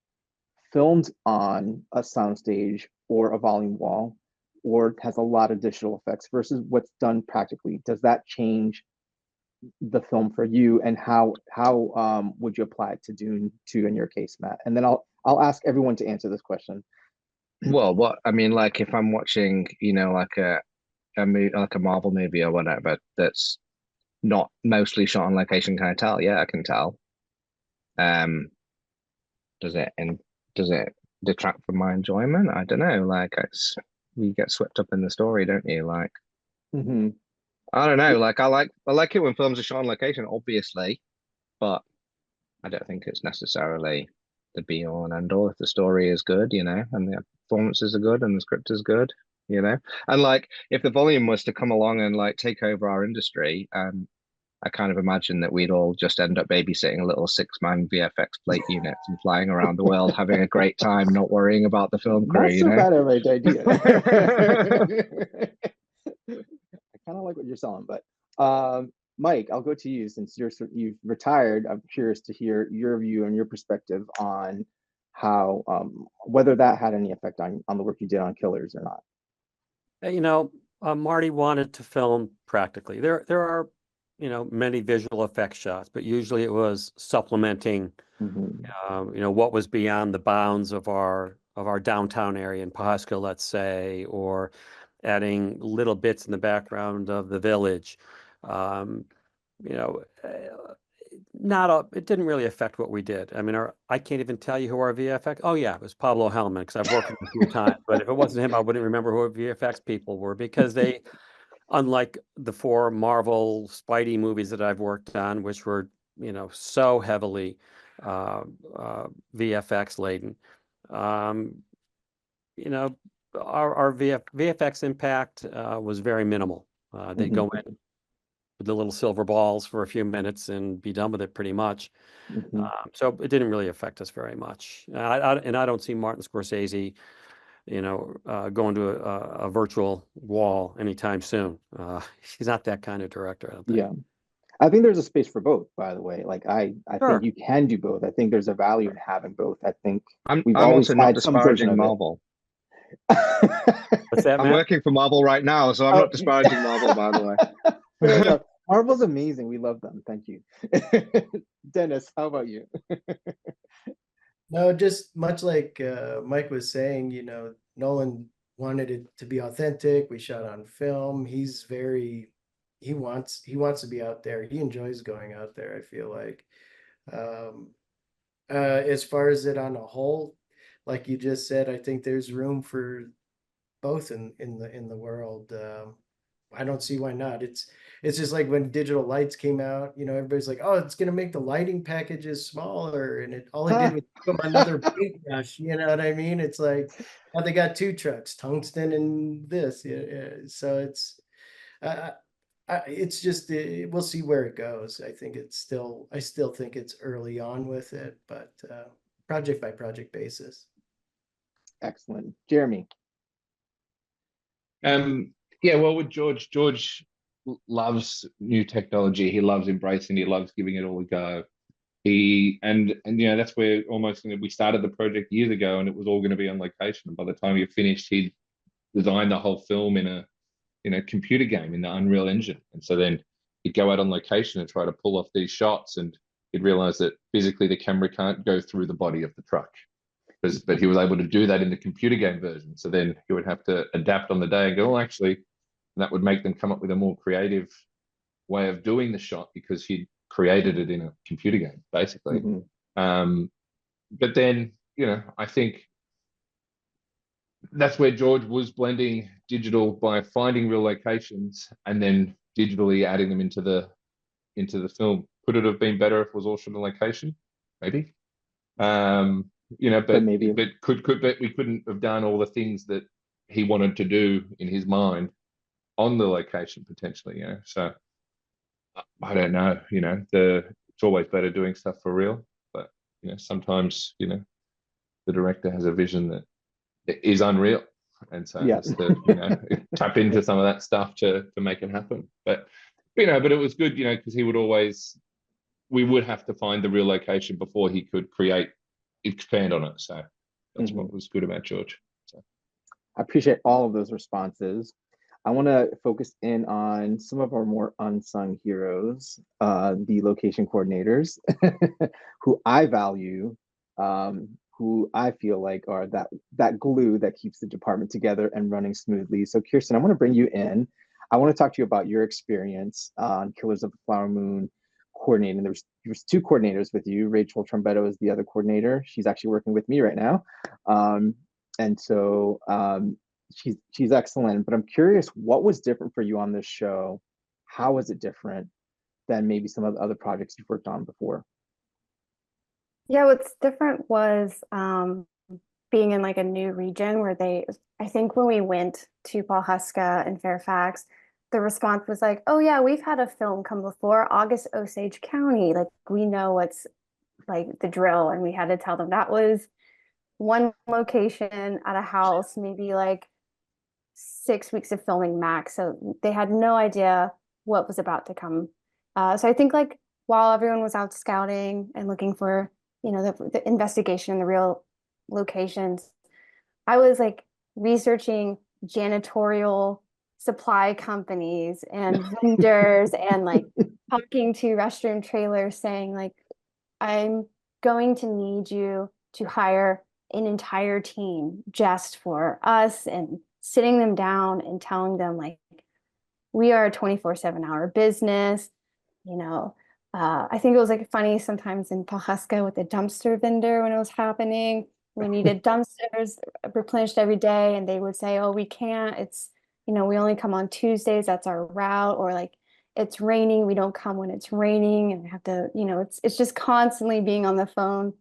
S1: filmed on a soundstage or a volume wall, or has a lot of digital effects versus what's done practically? Does that change the film for you, and how would you apply it to Dune 2 in your case, Matt? And then I'll ask everyone to answer this question.
S4: Well, what I mean, like if I'm watching, you know, like a movie, like a Marvel movie or whatever, that's not mostly shot on location, can I tell? Yeah, I can tell. Um, does it detract from my enjoyment? I don't know. Like you get swept up in the story, don't you? Like
S1: Mm-hmm.
S4: I don't know. Like I like it when films are shot on location, obviously, but I don't think it's necessarily the be all and end all. If the story is good, you know, and the performances are good and the script is good, you know, and like if the volume was to come along and like take over our industry, I kind of imagine that we'd all just end up babysitting a little 6-man VFX plate units and flying around the world, having a great time, not worrying about the film crew.
S1: Not so
S4: You know,
S1: bad of an idea. I kind of like what you're selling, but Mike, I'll go to you since you've retired. I'm curious to hear your view and your perspective on how whether that had any effect on the work you did on Killers or not.
S2: You know, Marty wanted to film practically. There are, you know, many visual effects shots, but usually it was supplementing,
S1: Mm-hmm.
S2: you know, what was beyond the bounds of our downtown area in Pawhuska, let's say, or adding little bits in the background of the village. You know, it didn't really affect what we did. I mean, I can't even tell you who our VFX. Oh yeah, it was Pablo Hellman because I've worked with him a few times. But if it wasn't him, I wouldn't remember who our VFX people were because they, unlike the 4 Marvel Spidey movies that I've worked on, which were, you know, so heavily VFX laden, you know, our VFX impact was very minimal. They'd go in with the little silver balls for a few minutes and be done with it pretty much.
S1: Mm-hmm.
S2: So it didn't really affect us very much. And I don't see Martin Scorsese, you know, going to a virtual wall anytime soon. He's not that kind of director, I don't think.
S1: Yeah. I think there's a space for both, by the way. Like I
S2: Sure.
S1: think you can do both. I think there's a value in having both. I think
S4: I'm
S1: we've always
S4: also not
S1: had some version
S4: disparaging
S1: of
S4: Marvel.
S2: What's that,
S4: I'm
S2: Matt?
S4: working for Marvel right now, so I'm
S1: Oh.
S4: not disparaging Marvel, by the way.
S1: Fair enough. Marvel's amazing. We love them. Thank you. Dennis, how about you?
S3: No, just much like Mike was saying, you know, Nolan wanted it to be authentic. We shot on film. He wants to be out there. He enjoys going out there, I feel like. Um, as far as it on a whole, like you just said, I think there's room for both in the world. I don't see why not. It's just like when digital lights came out, you know, everybody's like, oh, it's gonna make the lighting packages smaller, and all it did was become another paintbrush. You know what I mean? It's like now they got 2 trucks, tungsten and this. Yeah, so uh, it's just we'll see where it goes. I still think it's early on with it, but project by project basis.
S1: Excellent. Jeremy.
S5: Yeah, well, with George loves new technology. He loves embracing. He loves giving it all a go. And you know, that's where almost, you know, we started the project years ago, and it was all going to be on location. And by the time he finished, he'd designed the whole film in computer game in the Unreal Engine. And so then he'd go out on location and try to pull off these shots, and he'd realize that physically the camera can't go through the body of the truck. But he was able to do that in the computer game version. So then he would have to adapt on the day and go, well, actually, that would make them come up with a more creative way of doing the shot because he'd created it in a computer game, basically. But then, I think that's where George was blending digital by finding real locations and then digitally adding them into the film. Could it have been better if it was all shot on location? Maybe. But
S1: maybe.
S5: But we couldn't have done all the things that he wanted to do in his mind on the location potentially. So I don't know. It's always better doing stuff for real, but sometimes the director has a vision that is unreal, and so has to tap into some of that stuff to make it happen. But but it was good, because we would have to find the real location before he could expand on it. So that's what was good about George. So
S1: I appreciate all of those responses. I want to focus in on some of our more unsung heroes, the location coordinators, who I value, who I feel like are that glue that keeps the department together and running smoothly. So Kirsten, I want to bring you in. I want to talk to you about your experience on Killers of the Flower Moon coordinating. There was two coordinators with you. Rachel Trombetto is the other coordinator. She's actually working with me right now. And so she's excellent, but I'm curious, what was different for you on this show? How was it different than maybe some of the other projects you've worked on before?
S7: Yeah, what's different was being in like a new region where I think when we went to Pawhuska and Fairfax, the response was like, oh yeah, we've had a film come before, August Osage County. Like we know what's like the drill. And we had to tell them that was one location at a house, maybe like 6 weeks of filming max. So they had no idea what was about to come. So I think like while everyone was out scouting and looking for, the investigation and the real locations, I was like researching janitorial supply companies and vendors and like talking to restroom trailers saying like, I'm going to need you to hire an entire team just for us, and sitting them down and telling them like, we are a 24/7 hour business. I think it was like funny sometimes in Pawhuska with the dumpster vendor when it was happening. We needed dumpsters replenished every day, and they would say, oh, we can't. It's, we only come on Tuesdays. That's our route. Or like, it's raining. We don't come when it's raining. And we have to, it's just constantly being on the phone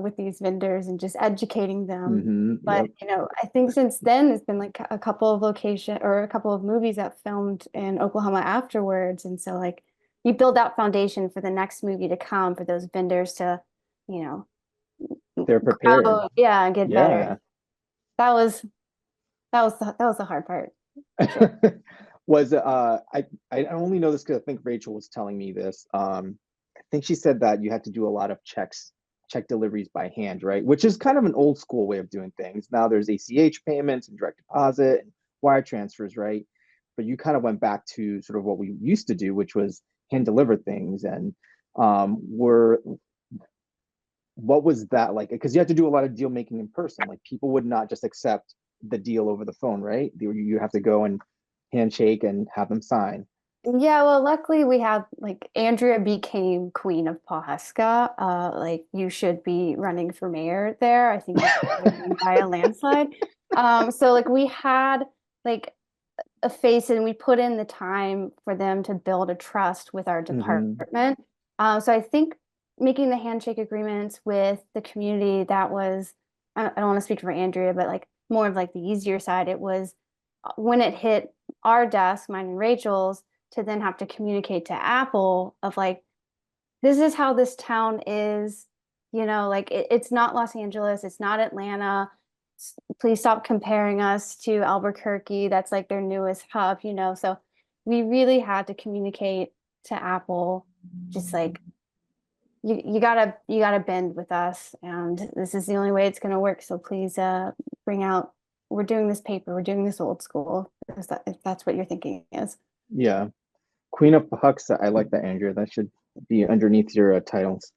S7: with these vendors and just educating them. But, I think since then, it's been like a couple of movies that filmed in Oklahoma afterwards. And so like, you build that foundation for the next movie to come for those vendors to,
S1: they're prepared.
S7: And get better. That was the hard part. Sure.
S1: I only know this because I think Rachel was telling me this. I think she said that you had to do a lot of check deliveries by hand, right? Which is kind of an old school way of doing things. Now there's ACH payments and direct deposit and wire transfers, right? But you kind of went back to sort of what we used to do, which was hand deliver things. And what was that like? Because you had to do a lot of deal making in person. Like people would not just accept the deal over the phone, right? You have to go and handshake and have them sign.
S7: Yeah, well, luckily we have like Andrea became queen of Pawhuska. Like you should be running for mayor there. I think by a landslide. So like we had like a face, and we put in the time for them to build a trust with our department. So I think making the handshake agreements with the community, that was, I don't want to speak for Andrea, but like more of like the easier side. It was when it hit our desk, mine and Rachel's, to then have to communicate to Apple of like, this is how this town is, like it's not Los Angeles, it's not Atlanta. Please stop comparing us to Albuquerque. That's like their newest hub, So we really had to communicate to Apple, just like, you gotta bend with us, and this is the only way it's gonna work. So please we're doing this paper, we're doing this old school. if that's what you're thinking is.
S1: Yeah. Queen of Pahuxa. I like that, Andrea. That should be underneath your titles.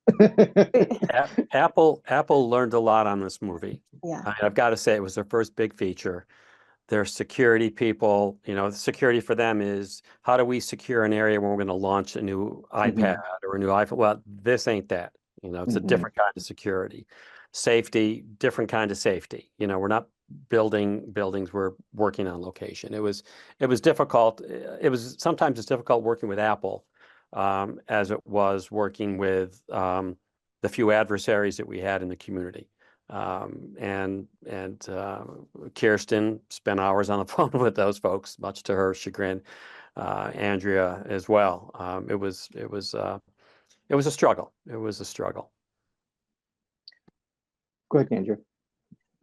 S2: Apple learned a lot on this movie.
S7: Yeah.
S2: I've got to say, it was their first big feature. Their security people, the security for them is, how do we secure an area when we're going to launch a new iPad or a new iPhone? Well, this ain't that. It's a different kind of security. Safety, different kind of safety. We're not building buildings, we're working on location. It was difficult. Sometimes it's difficult working with Apple, as it was working with the few adversaries that we had in the community. And Kirsten spent hours on the phone with those folks, much to her chagrin. Andrea as well. It was a struggle. It was a struggle.
S1: Go ahead, Andrea.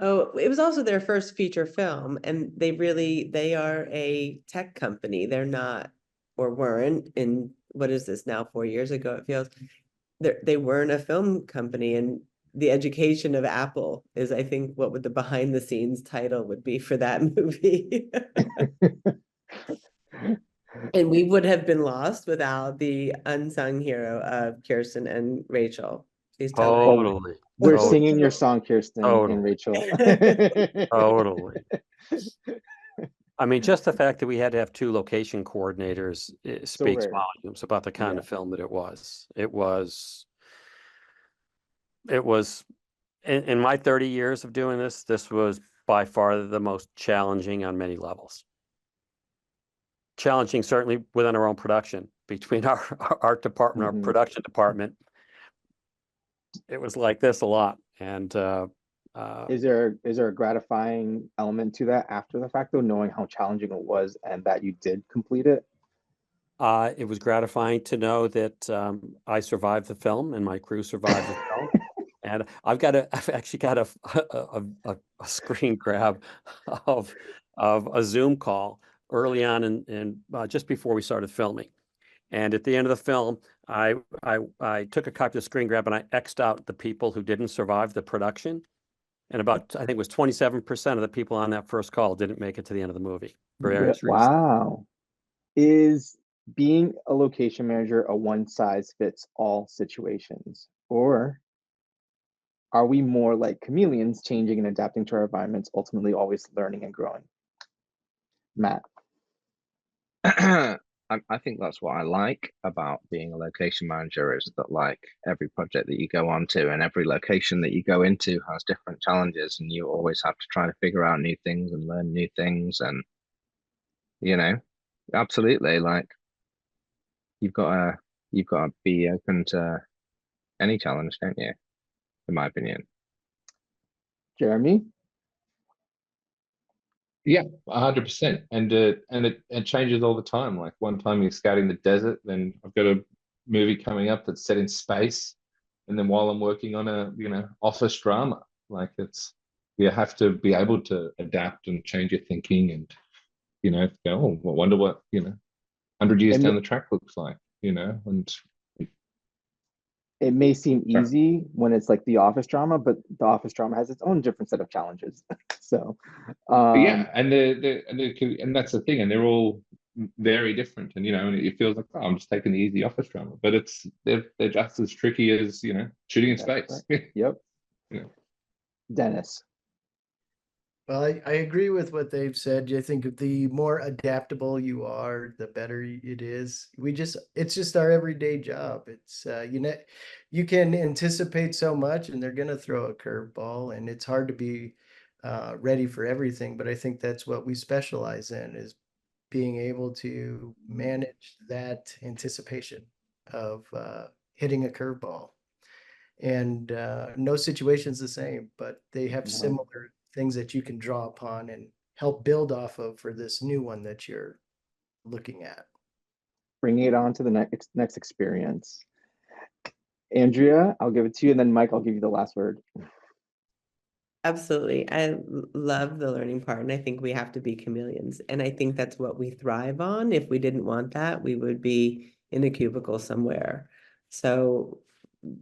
S6: Oh, it was also their first feature film, and they are a tech company. They're not, or weren't, in, what is this now, 4 years ago, it feels, they weren't a film company. And the education of Apple is, I think, what would the behind the scenes title would be for that movie. And we would have been lost without the unsung hero of Kirsten and Rachel. Please tell me.
S2: Totally.
S1: We're
S2: Totally.
S1: singing your song, Kirsten
S2: Totally.
S1: and Rachel.
S2: Totally. I mean, just the fact that we had to have 2 location coordinators speaks
S1: rare.
S2: volumes about the kind of film that it was. It was in my 30 years of doing this was by far the most challenging on many levels. Challenging certainly within our own production, between our art department, our production department. It was like this a lot. And
S1: is there a gratifying element to that after the fact, though, knowing how challenging it was and that you did complete it?
S2: It was gratifying to know that I survived the film and my crew survived the film. And I've actually got a screen grab of a Zoom call early on in just before we started filming. And at the end of the film, I took a copy of the screen grab and I X'd out the people who didn't survive the production. And about, I think it was 27% of the people on that first call didn't make it to the end of the movie for various reasons.
S1: Wow. Is being a location manager a one size fits all situations? Or are we more like chameleons, changing and adapting to our environments, ultimately always learning and growing? Matt.
S4: I think that's what I like about being a location manager, is that, like, every project that you go on to and every location that you go into has different challenges, and you always have to try to figure out new things and learn new things. And absolutely, like, you've got to be open to any challenge, don't you? In my opinion.
S1: Jeremy?
S5: Yeah, 100%. And it changes all the time. Like, one time you're scouting the desert, then I've got a movie coming up that's set in space, and then while I'm working on a office drama, like, you have to be able to adapt and change your thinking, and go, oh, I wonder what 100 years down the track looks like, and
S1: it may seem easy when it's like the office drama, but the office drama has its own different set of challenges. So
S5: yeah, and and that's the thing, and they're all very different, and and it feels like, oh, I'm just taking the easy office drama, but they're just as tricky as shooting in space.
S1: Right. Yep. Dennis.
S3: Well, I agree with what they've said. I think the more adaptable you are, the better it is. It's just our everyday job. It's you can anticipate so much, and they're gonna throw a curveball, and it's hard to be ready for everything. But I think that's what we specialize in, is being able to manage that anticipation of hitting a curveball. And no situation's the same, but they have similar things that you can draw upon and help build off of for this new one that you're looking at.
S1: Bringing it on to the next experience. Andrea, I'll give it to you, and then Mike, I'll give you the last word.
S6: Absolutely. I love the learning part, and I think we have to be chameleons. And I think that's what we thrive on. If we didn't want that, we would be in a cubicle somewhere. So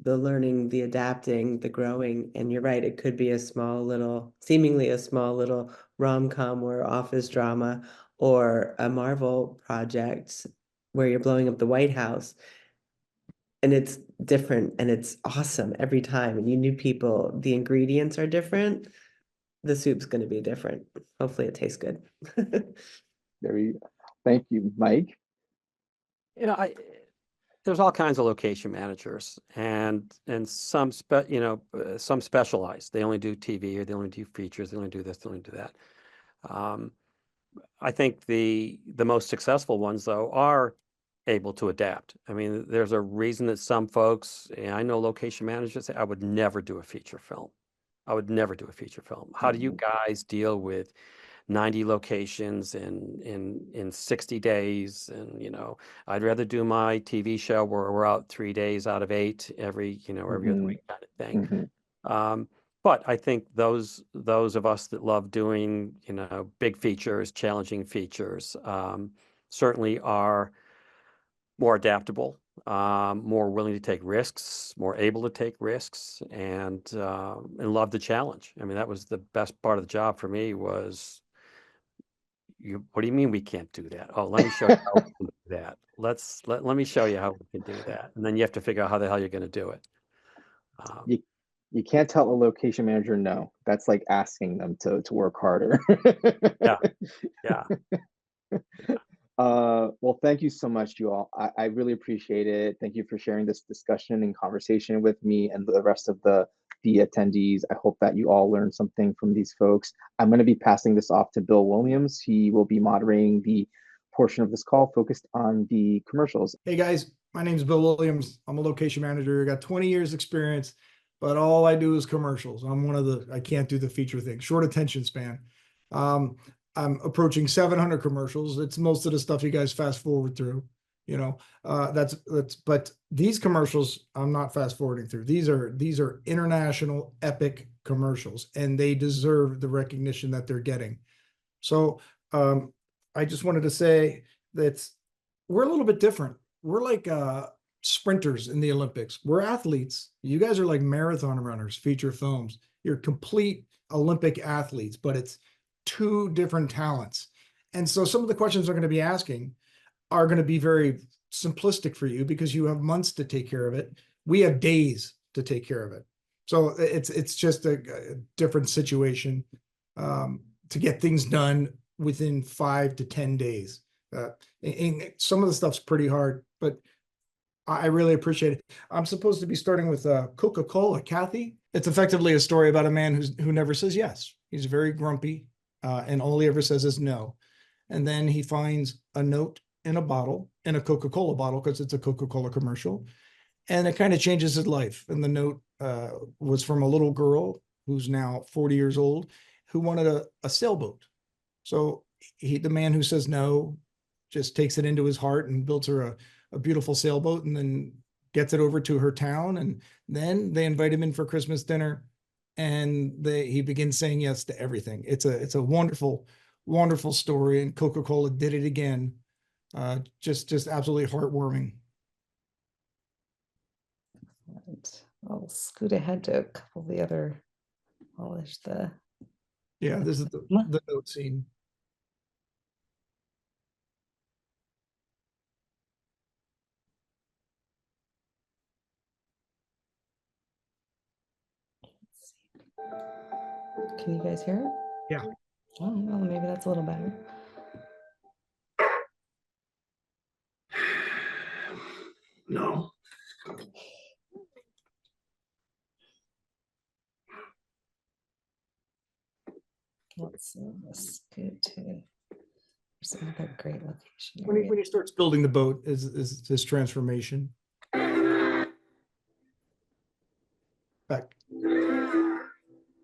S6: the learning, the adapting, the growing. And you're right, it could be a small little, seemingly a small little rom-com or office drama or a Marvel project where you're blowing up the White House. And it's different and it's awesome every time. And you knew people, the ingredients are different. The soup's going to be different. Hopefully it tastes good.
S1: Thank you, Mike.
S2: You know, there's all kinds of location managers, and some some specialize. They only do TV, or they only do features. They only do this. They only do that. I think the most successful ones, though, are able to adapt. I mean, there's a reason that some folks, and I know location managers say, I would never do a feature film. I would never do a feature film. How do you guys deal with 90 locations in 60 days? And, you know, I'd rather do my TV show where we're out 3 days out of 8 every other week kind of thing. But I think those of us that love doing, you know, big features, challenging features, certainly are more adaptable, more willing to take risks, more able to take risks, and love the challenge. I mean, that was the best part of the job for me was, what do you mean we can't do that? Oh, let me show you how we can do that. Let me show you how we can do that. And then you have to figure out how the hell you're going to do it.
S1: You can't tell a location manager no. That's like asking them to work harder.
S2: Yeah.
S1: Well, thank you so much, you all. I really appreciate it. Thank you for sharing this discussion and conversation with me and the rest of the attendees. I hope that you all learned something from these folks. I'm going to be passing this off to Bill Williams. He will be moderating the portion of this call focused on the commercials.
S8: Hey guys, my name is Bill Williams. I'm a location manager. I got 20 years experience, but all I do is commercials. I can't do the feature thing, short attention span. I'm approaching 700 commercials. It's most of the stuff you guys fast forward through, you know, but these commercials, I'm not fast forwarding through. These are international epic commercials, and they deserve the recognition that they're getting. So, I just wanted to say that we're a little bit different. We're like, sprinters in the Olympics. We're athletes. You guys are like marathon runners, feature films. You're complete Olympic athletes, but it's two different talents. And so some of the questions I'm going to be asking are going to be very simplistic for you because you have months to take care of it. We have days to take care of it. So it's just a different situation to get things done within 5 to 10 days. And some of the stuff's pretty hard, but I really appreciate it. I'm supposed to be starting with Coca-Cola, Kathy. It's effectively a story about a man who never says yes. He's very grumpy, and all he ever says is no. And then he finds a note in a bottle, in a Coca-Cola bottle, because it's a Coca-Cola commercial, and it kind of changes his life. And the note was from a little girl who's now 40 years old, who wanted a sailboat. So the man who says no just takes it into his heart and builds her a beautiful sailboat, and then gets it over to her town. And then they invite him in for Christmas dinner, and he begins saying yes to everything. It's a wonderful, wonderful story. And Coca-Cola did it again. Just absolutely heartwarming.
S9: And I'll scoot ahead to a couple of the other. Oh, there's the.
S8: Yeah, this is the note scene.
S9: Can you guys hear it?
S8: Yeah.
S9: Oh, well, maybe that's a little better.
S10: No.
S9: Let's scoot to some other great location.
S8: When he starts building the boat is his transformation. Back.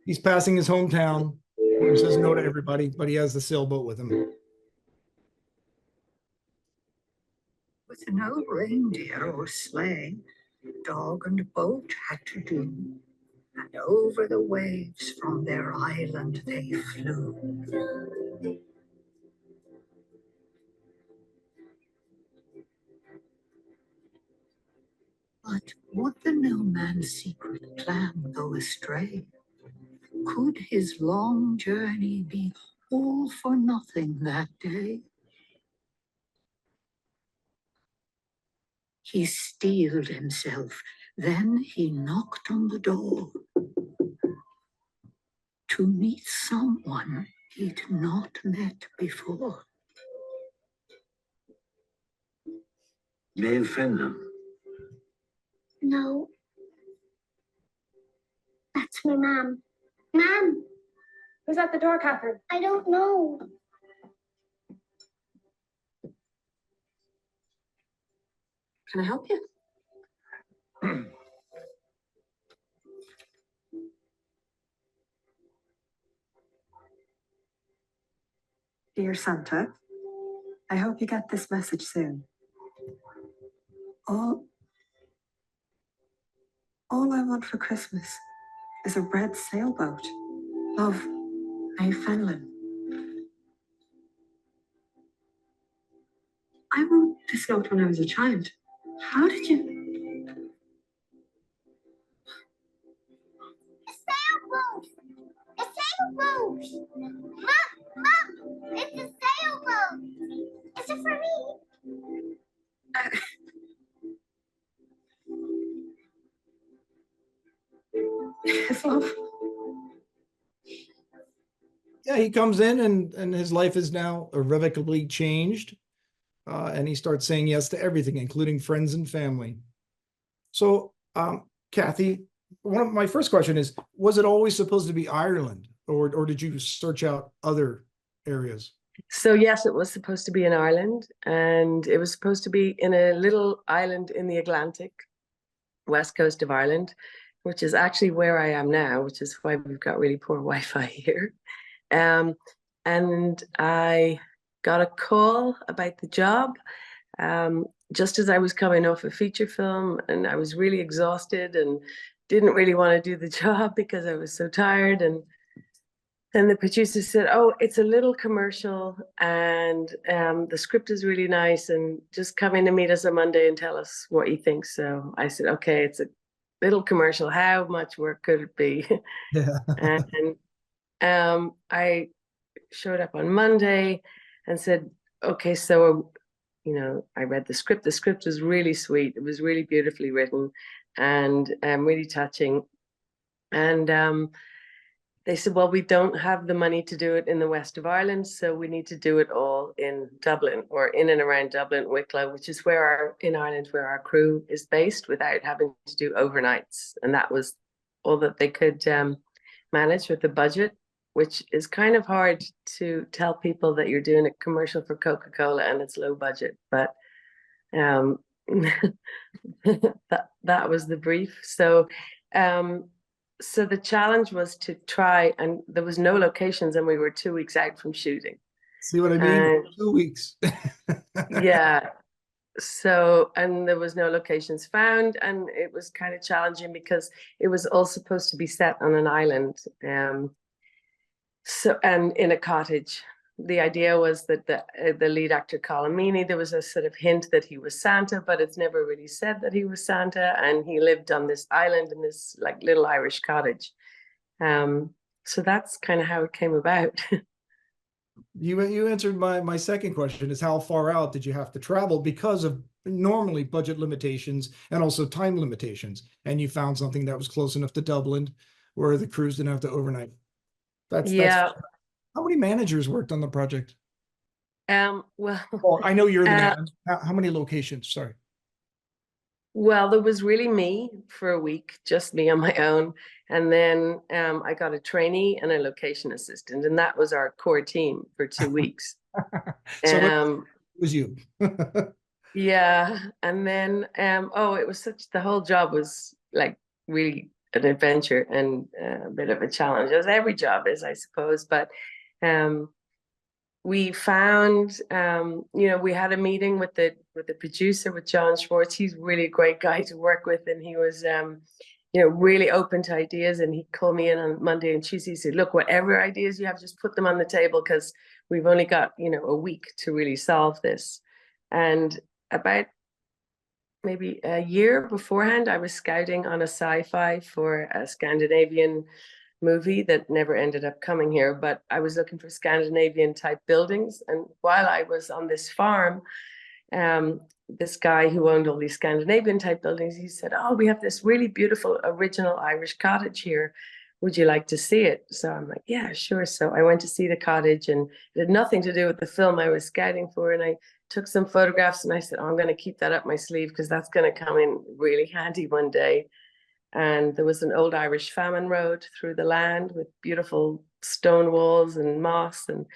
S8: He's passing his hometown. He says no to everybody, but he has the sailboat with him.
S10: With no reindeer or sleigh, dog and boat had to do, and over the waves from their island they flew. But Would the new man's secret plan go astray? Could his long journey be all for nothing that day? He steeled himself, then he knocked on the door to meet someone he'd not met before. Dave Fenham.
S7: No. That's my mom. Mom! Who's at the door, Catherine? I don't know.
S6: Can I help you?
S11: Dear Santa, I hope you get this message soon. All I want for Christmas is a red sailboat. Love, May Fenlon. I wrote this note when I was a child. How did you?
S7: A sailboat! A sailboat! Mom! It's a sailboat! Is it for me?
S11: Yes, love.
S8: Yeah, he comes in and his life is now irrevocably changed. And he starts saying yes to everything, including friends and family. So, Kathy, my first question is, was it always supposed to be Ireland, or did you search out other areas?
S6: So yes, it was supposed to be in Ireland, and it was supposed to be in a little island in the Atlantic, west coast of Ireland, which is actually where I am now, which is why we've got really poor Wi-Fi here. And I got a call about the job just as I was coming off a feature film, and I was really exhausted and didn't really want to do the job because I was so tired. And the producer said, "Oh, it's a little commercial, and the script is really nice, and just come in and meet us on Monday and tell us what you think." So I said, "Okay, it's a little commercial. How much work could it be?"
S8: Yeah.
S6: And I showed up on Monday and said, "Okay, so I read the script. The script was really sweet. It was really beautifully written and really touching." And they said, "Well, we don't have the money to do it in the west of Ireland, so we need to do it all in Dublin, or in and around Dublin, Wicklow, which is where our crew is based, without having to do overnights." And that was all that they could manage with the budget, which is kind of hard to tell people that you're doing a commercial for Coca-Cola and it's low budget. But that was the brief. So so the challenge was to try, and there was no locations, and we were 2 weeks out from shooting.
S8: See what I mean? 2 weeks.
S6: Yeah. So, and there was no locations found, and it was kind of challenging because it was all supposed to be set on an island. So, and in a cottage. The idea was that the lead actor, Colin Meaney, there was a sort of hint that he was Santa, but it's never really said that he was Santa, and he lived on this island in this like little Irish cottage. So that's kind of how it came about.
S8: You answered my second question, is how far out did you have to travel because of normally budget limitations and also time limitations, and you found something that was close enough to Dublin where the crews didn't have to overnight. That's how many managers worked on the project?
S6: Well,
S8: I know you're the man. How many locations? Sorry.
S6: Well, there was really me for a week, just me on my own. And then I got a trainee and a location assistant, and that was our core team for 2 weeks.
S8: So it was you.
S6: Yeah. And then, it was the whole job was like really an adventure and a bit of a challenge, as every job is, I suppose. But we found, we had a meeting with the producer, with John Schwartz. He's really a great guy to work with, and he was, really open to ideas. And he called me in on Monday and Tuesday. He said, "Look, whatever ideas you have, just put them on the table, because we've only got, a week to really solve this." And about
S12: maybe a year beforehand, I was scouting on a sci-fi for a Scandinavian movie that never ended up coming here, but I was looking for Scandinavian type buildings. And while I was on this farm, this guy who owned all these Scandinavian type buildings, he said, "Oh, we have this really beautiful original Irish cottage here. Would you like to see it?" So I'm like, "Yeah, sure." So I went to see the cottage, and it had nothing to do with the film I was scouting for. And I took some photographs, and I said, "Oh, I'm going to keep that up my sleeve because that's going to come in really handy one day." And there was an old Irish famine road through the land with beautiful stone walls and moss and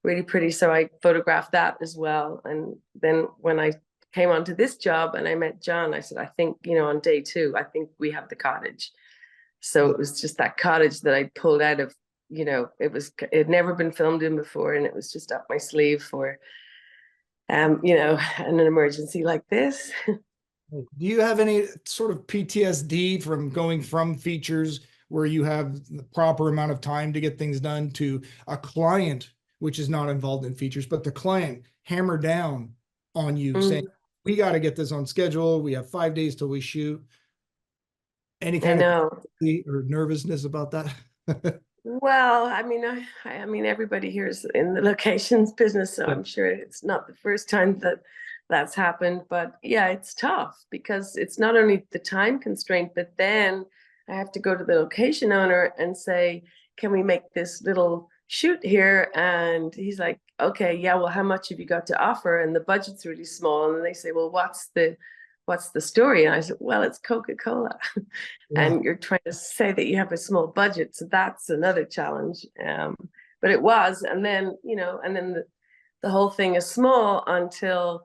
S12: really pretty. So I photographed that as well. And then when I came onto this job and I met John, I said, "I think, on day 2, I think we have the cottage." So it was just that cottage that I pulled out of, it had never been filmed in before, and it was just up my sleeve for, an emergency like this.
S8: Do you have any sort of PTSD from going from features where you have the proper amount of time to get things done to a client which is not involved in features, but the client hammer down on you saying, "We got to get this on schedule. We have 5 days till we shoot." Any kind of or nervousness about that?
S12: Well, I mean, everybody here is in the locations business, so I'm sure it's not the first time that that's happened. But yeah, it's tough because it's not only the time constraint, but then I have to go to the location owner and say, "Can we make this little shoot here?" And he's like, "Okay, yeah, well, how much have you got to offer?" And the budget's really small. And then they say, "Well, what's the story?" And I said, "Well, it's Coca-Cola." And you're trying to say that you have a small budget. So that's another challenge. But it was, and then, the whole thing is small until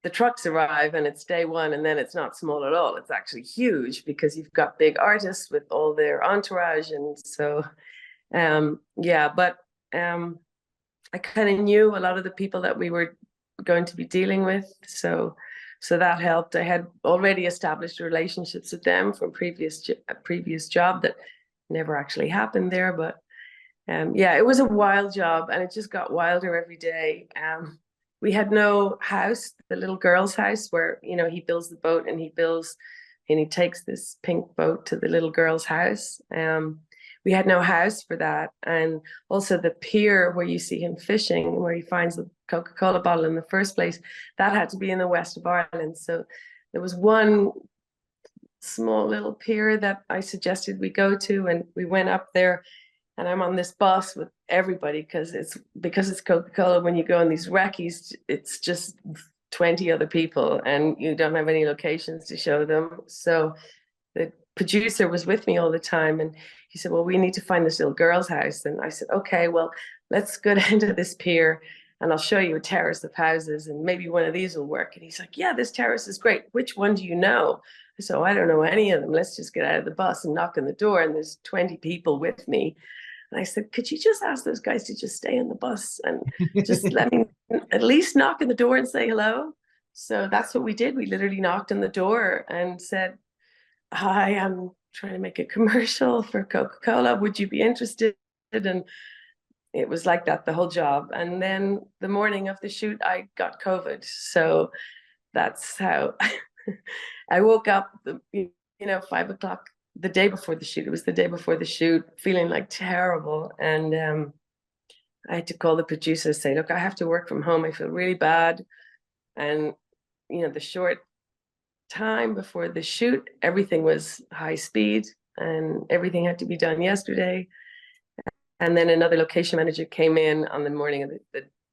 S12: the trucks arrive and it's day 1, and then it's not small at all. It's actually huge because you've got big artists with all their entourage. And so, but I kind of knew a lot of the people that we were going to be dealing with. So that helped. I had already established relationships with them from a previous job that never actually happened there. But it was a wild job, and it just got wilder every day. We had no house, the little girl's house where, he builds the boat and he takes this pink boat to the little girl's house. We had no house for that. And also the pier where you see him fishing, where he finds the Coca-Cola bottle in the first place, that had to be in the west of Ireland. So there was one small little pier that I suggested we go to, and we went up there, and I'm on this bus with everybody because it's Coca-Cola. When you go on these recce's, it's just 20 other people and you don't have any locations to show them. So the producer was with me all the time, and he said, "Well, we need to find this little girl's house." And I said, "Okay, well, let's go down to this pier and I'll show you a terrace of houses and maybe one of these will work." And he's like, "Yeah, this terrace is great. Which one do you know?" So I don't know any of them. Let's just get out of the bus and knock on the door. And there's 20 people with me. And I said, "Could you just ask those guys to just stay on the bus and just let me at least knock on the door and say hello?" So that's what we did. We literally knocked on the door and said, "Hi, I'm trying to make a commercial for Coca-Cola. Would you be interested?" And it was like that the whole job. And then the morning of the shoot, I got COVID. So that's how I woke up, 5 o'clock the day before the shoot. It was the day before the shoot, feeling like terrible. And I had to call the producer and say, "Look, I have to work from home. I feel really bad." And, the short time before the shoot, everything was high speed and everything had to be done yesterday. And then another location manager came in on the morning of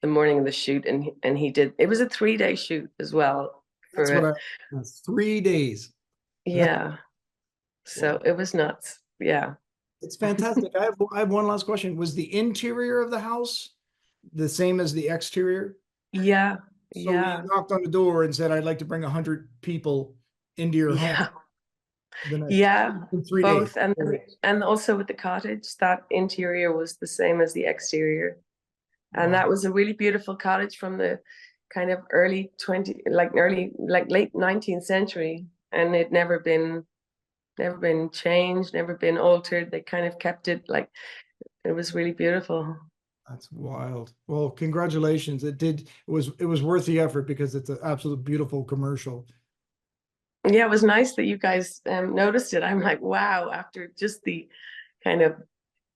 S12: the morning of the shoot, and he did. It was a 3-day shoot as well.
S8: That's what 3 days.
S12: Yeah. So it was nuts. Yeah.
S8: It's fantastic. I have one last question. Was the interior of the house the same as the exterior?
S12: Yeah.
S8: So you knocked on the door and said, "I'd like to bring 100 people into your home."
S12: Yeah,
S8: in 3
S12: both.
S8: days.
S12: And also with the cottage, that interior was the same as the exterior. And that was a really beautiful cottage from the kind of late 19th century. And it never been changed, never been altered. They kind of kept it it was really beautiful.
S8: That's wild. Well, congratulations. It was worth the effort because it's an absolute beautiful commercial.
S12: Yeah, it was nice that you guys noticed it. I'm like, wow, after just the kind of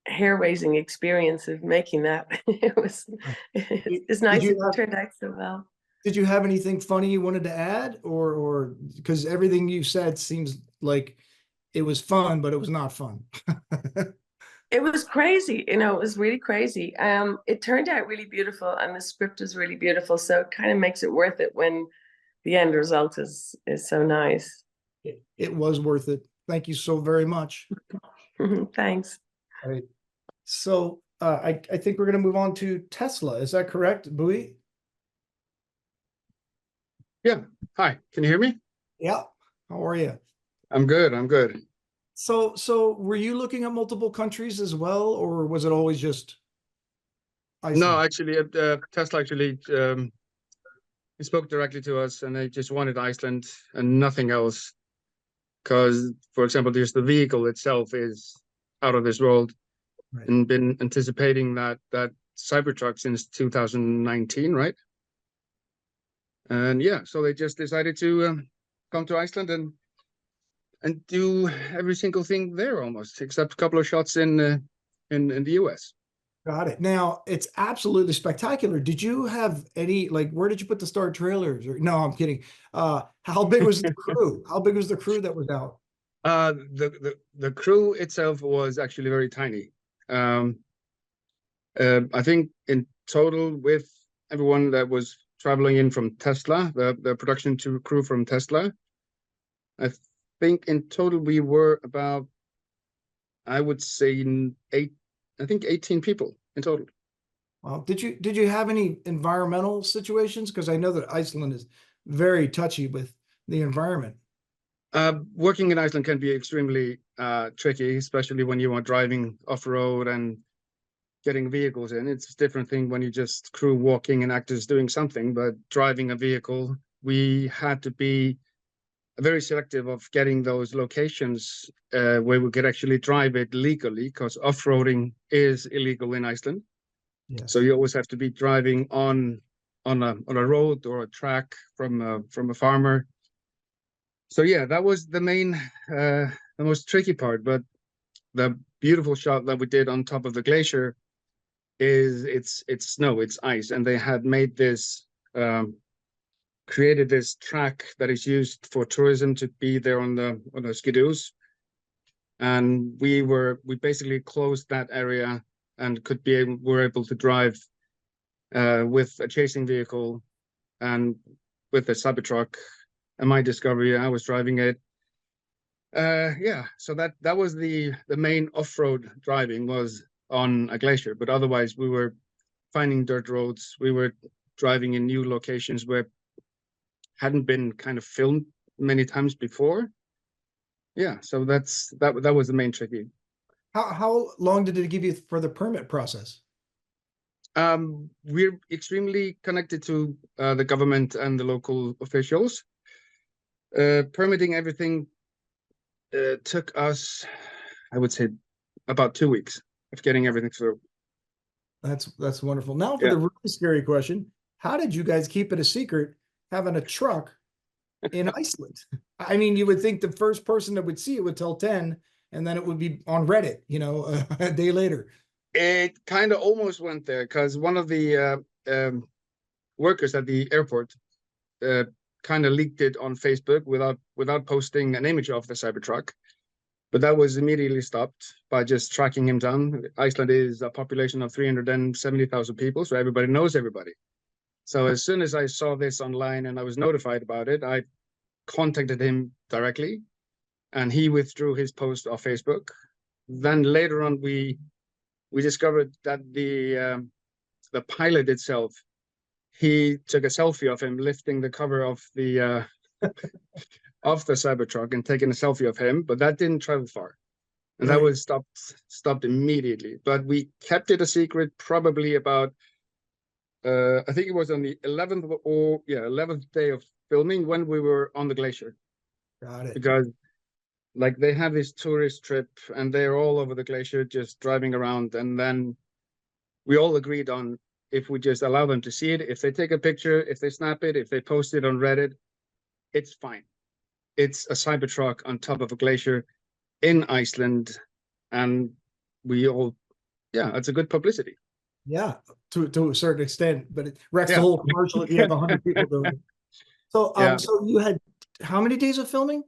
S12: hair-raising experience of making that, it's nice it turned out so well.
S8: Did you have anything funny you wanted to add, or because everything you said seems like it was fun, but it was not fun?
S12: It was crazy, you know, it was really crazy. It turned out really beautiful, and the script is really beautiful, so it kind of makes it worth it when the end result is so nice.
S8: It was worth it. Thank you so very much.
S12: Thanks.
S8: All right. So I think we're going to move on to Tesla. Is that correct, Bowie?
S13: Yeah. Hi. Can you hear me?
S8: Yeah. How are you?
S13: I'm good. I'm good.
S8: So were you looking at multiple countries as well, or was it always just Iceland?
S13: No, actually, Tesla actually he spoke directly to us, and they just wanted Iceland and nothing else. Because, for example, just the vehicle itself is out of this world,
S8: Right.
S13: and been anticipating that Cybertruck since 2019, right? And yeah, so they just decided to come to Iceland and do every single thing there almost, except a couple of shots in the US.
S8: Got it. Now it's absolutely spectacular. Did you have any, like, where did you put the star trailers? Or, no, I'm kidding. How big was the crew? How big was the crew that was out?
S13: The crew itself was actually very tiny. I think in total, with everyone that was traveling in from Tesla, the production crew from Tesla, I think in total we were about, I would say, 18 people in total.
S8: Well, did you have any environmental situations? Because I know that Iceland is very touchy with the environment.
S13: Working in Iceland can be extremely tricky, especially when you are driving off-road and getting vehicles in. It's a different thing when you just crew walking and actors doing something, but driving a vehicle, we had to be very selective of getting those locations where we could actually drive it legally, because off-roading is illegal in Iceland.
S8: Yes.
S13: So you always have to be driving on a road or a track from a farmer. So yeah, that was the most tricky part. But the beautiful shot that we did on top of the glacier is it's snow, it's ice, and they had made this created this track that is used for tourism to be there on the skidoos, and we basically closed that area and were able to drive with a chasing vehicle and with the Cybertruck and my Discovery. I was driving it. Yeah, so that was the main off-road driving was on a glacier, but otherwise we were finding dirt roads. We were driving in new locations where hadn't been kind of filmed many times before. Yeah, so that was the main tricky.
S8: How long did it give you for the permit process?
S13: We're extremely connected to the government and the local officials. Permitting everything took us, I would say, about 2 weeks of getting everything through.
S8: That's wonderful. Now for the really scary question: how did you guys keep it a secret having a truck in Iceland? I mean, you would think the first person that would see it would tell 10, and then it would be on Reddit, a day later.
S13: It kind of almost went there, because one of the workers at the airport kind of leaked it on Facebook without posting an image of the Cybertruck. But that was immediately stopped by just tracking him down. Iceland is a population of 370,000 people, so everybody knows everybody. So as soon as I saw this online and I was notified about it, I contacted him directly, and he withdrew his post off Facebook. Then later on, we discovered that the pilot itself, he took a selfie of him lifting the cover of the of the Cybertruck and taking a selfie of him, but that didn't travel far, and that was stopped immediately. But we kept it a secret probably about I think it was on the 11th day of filming when we were on the glacier.
S8: Got it.
S13: Because like they have this tourist trip and they're all over the glacier just driving around, and then we all agreed on, if we just allow them to see it, if they take a picture, if they snap it, if they post it on Reddit, it's fine. it's a Cybertruck on top of a glacier in Iceland, and we all, yeah, it's a good publicity.
S8: Yeah, to a certain extent, but it wrecks the
S13: Yeah.
S8: whole commercial if you have 100 people doing it. So,
S13: Yeah.
S8: so you had how many days of filming?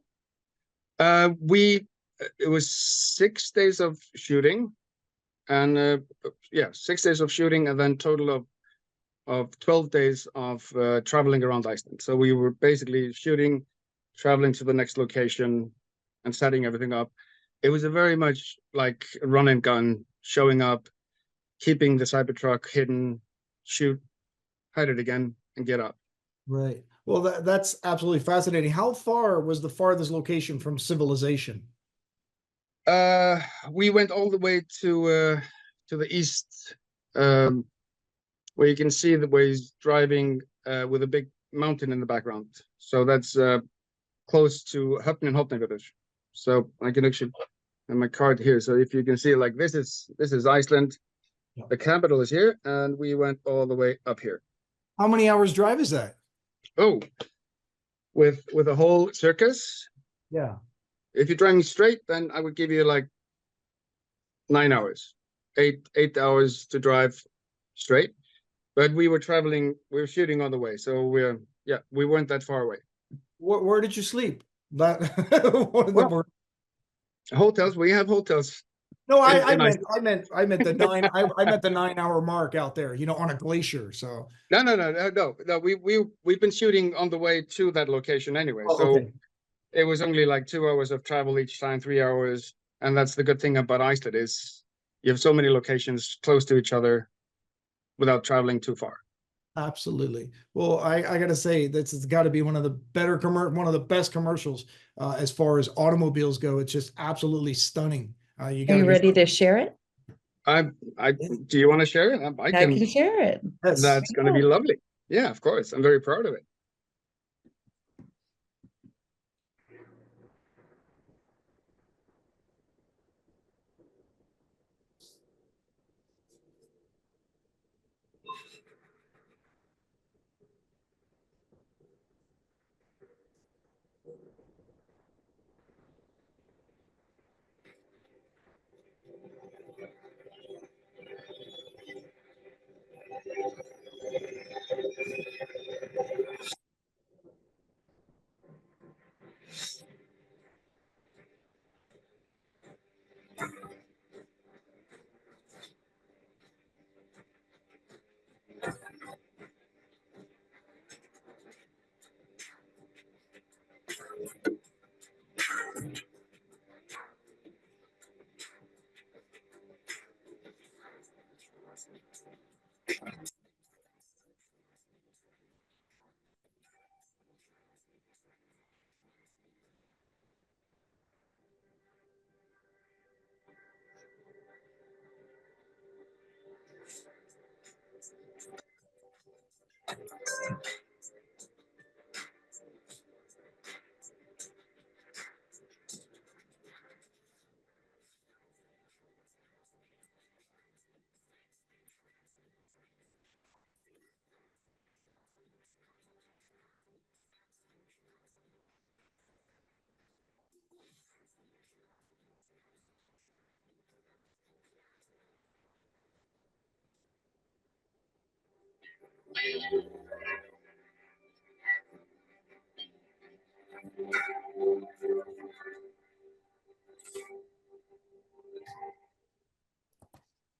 S13: It was 6 days of shooting, and yeah, 6 days of shooting, and then total of 12 days of traveling around Iceland. So we were basically shooting, traveling to the next location, and setting everything up. It was a very much like a run and gun, showing up, keeping the Cybertruck hidden, shoot, hide it again, and get up.
S8: Right. Well, that's absolutely fascinating. How far was the farthest location from civilization?
S13: We went all the way to the east, where you can see where he's driving with a big mountain in the background. So that's close to Höfn and Hornafjörður. So I can actually have my card here. So if you can see, like, this is Iceland.
S8: Yeah.
S13: The capital is here, and we went all the way up here.
S8: How many hours drive is that?
S13: Oh, with a whole circus.
S8: Yeah.
S13: If you're driving straight, then I would give you like 9 hours, 8 hours to drive straight. But we were shooting on the way, so we weren't that far away.
S8: Where did you sleep? That
S13: hotels. We have hotels.
S8: No, I meant the 9-hour mark out there, on a glacier. So
S13: No. We've been shooting on the way to that location anyway.
S8: Oh,
S13: so
S8: okay.
S13: It was only like 2 hours of travel each time, 3 hours. And that's the good thing about Iceland is you have so many locations close to each other without traveling too far.
S8: Absolutely. Well, I got to say, this has got to be one of the best commercials as far as automobiles go. It's just absolutely stunning.
S9: Are you ready to share it?
S13: Do you want to share it?
S9: I can share it.
S8: Yes.
S13: That's going to be lovely. Yeah, of course. I'm very proud of it.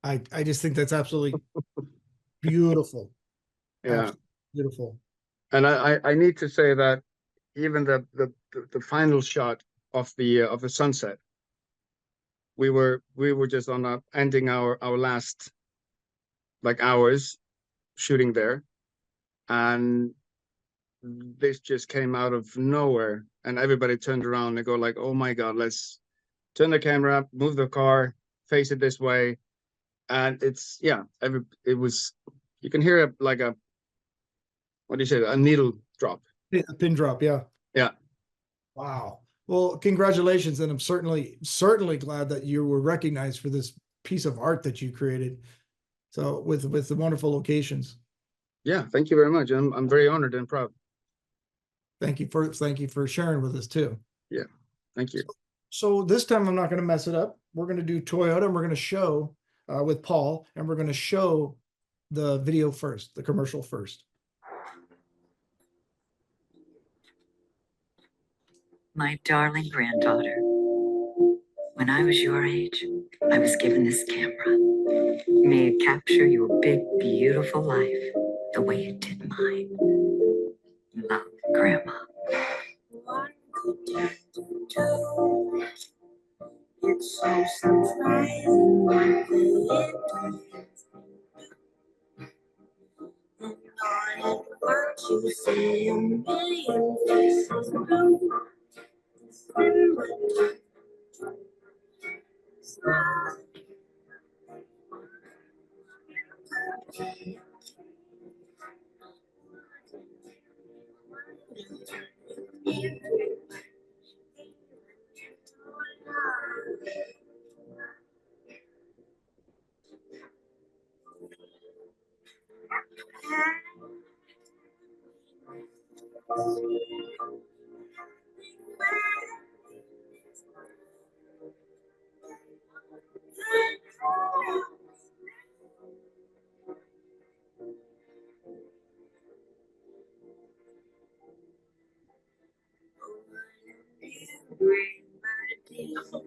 S8: I just think that's absolutely beautiful.
S13: Yeah.
S8: Absolutely beautiful.
S13: And I need to say that even the final shot of the sunset, we were just on ending our last like hours shooting there, and this just came out of nowhere, and everybody turned around and go like, oh my God, let's turn the camera up, move the car, face it this way. And it's, yeah, it was, you can hear it like a, what do you say, a needle drop.
S8: A pin drop, yeah.
S13: Yeah.
S8: Wow. Well, congratulations. And I'm certainly glad that you were recognized for this piece of art that you created. So with the wonderful locations.
S13: Yeah, thank you very much. I'm very honored and proud.
S8: Thank you for sharing with us too.
S13: Yeah, thank you.
S8: So this time I'm not going to mess it up. We're going to do Toyota and we're going to show with Paul, and we're going to show the video first, the commercial first.
S10: My darling granddaughter, when I was your age, I was given this camera. May it capture your big, beautiful life the way it did mine. Love, Grandma. It's so surprising what it does. And on it works, you see a million faces blue.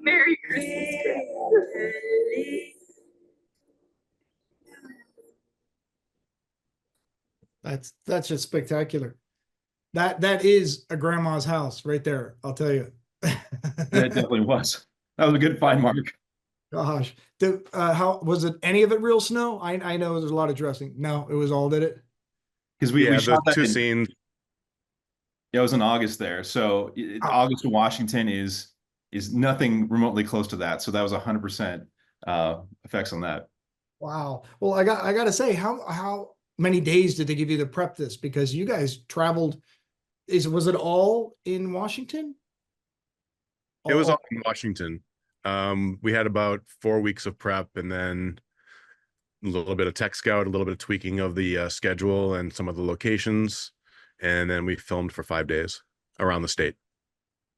S10: Merry Christmas.
S8: That's just spectacular. That is a grandma's house right there. I'll tell you.
S14: That definitely was. That was a good find, Mark.
S8: Gosh, how was it? Any of it real snow? I know there's a lot of dressing. No, it was all, did it?
S14: Because we
S15: the
S14: shot that
S15: two
S14: in,
S15: scenes.
S14: yeah, it was in August there. So August in Washington is nothing remotely close to that. So that was 100% effects on that.
S8: Wow. Well, I got to say, how many days did they give you to prep this? Because you guys traveled. Was it all in Washington?
S15: It was all in Washington. We had about 4 weeks of prep, and then a little bit of tech scout, a little bit of tweaking of the schedule and some of the locations, and then we filmed for 5 days around the state.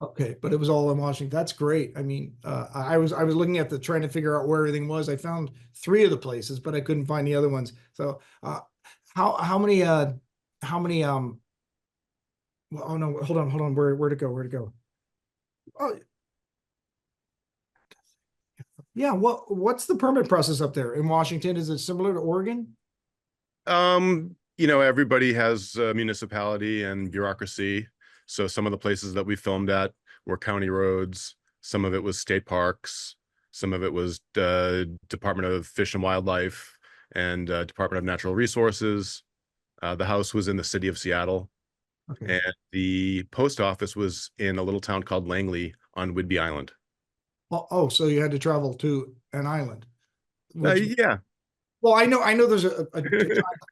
S8: Okay, but it was all in Washington. That's great. I mean, I was looking at trying to figure out where everything was. I found 3 of the places, but I couldn't find the other ones. So, how many well, oh no, hold on. Where to go? Oh, yeah. What's the permit process up there in Washington? Is it similar to Oregon?
S15: Everybody has municipality and bureaucracy. So some of the places that we filmed at were county roads. Some of it was state parks. Some of it was Department of Fish and Wildlife and Department of Natural Resources. The house was in the city of Seattle. Okay. And the post office was in a little town called Langley on Whidbey Island.
S8: Oh, so you had to travel to an island.
S15: Yeah.
S8: Well, I know there's a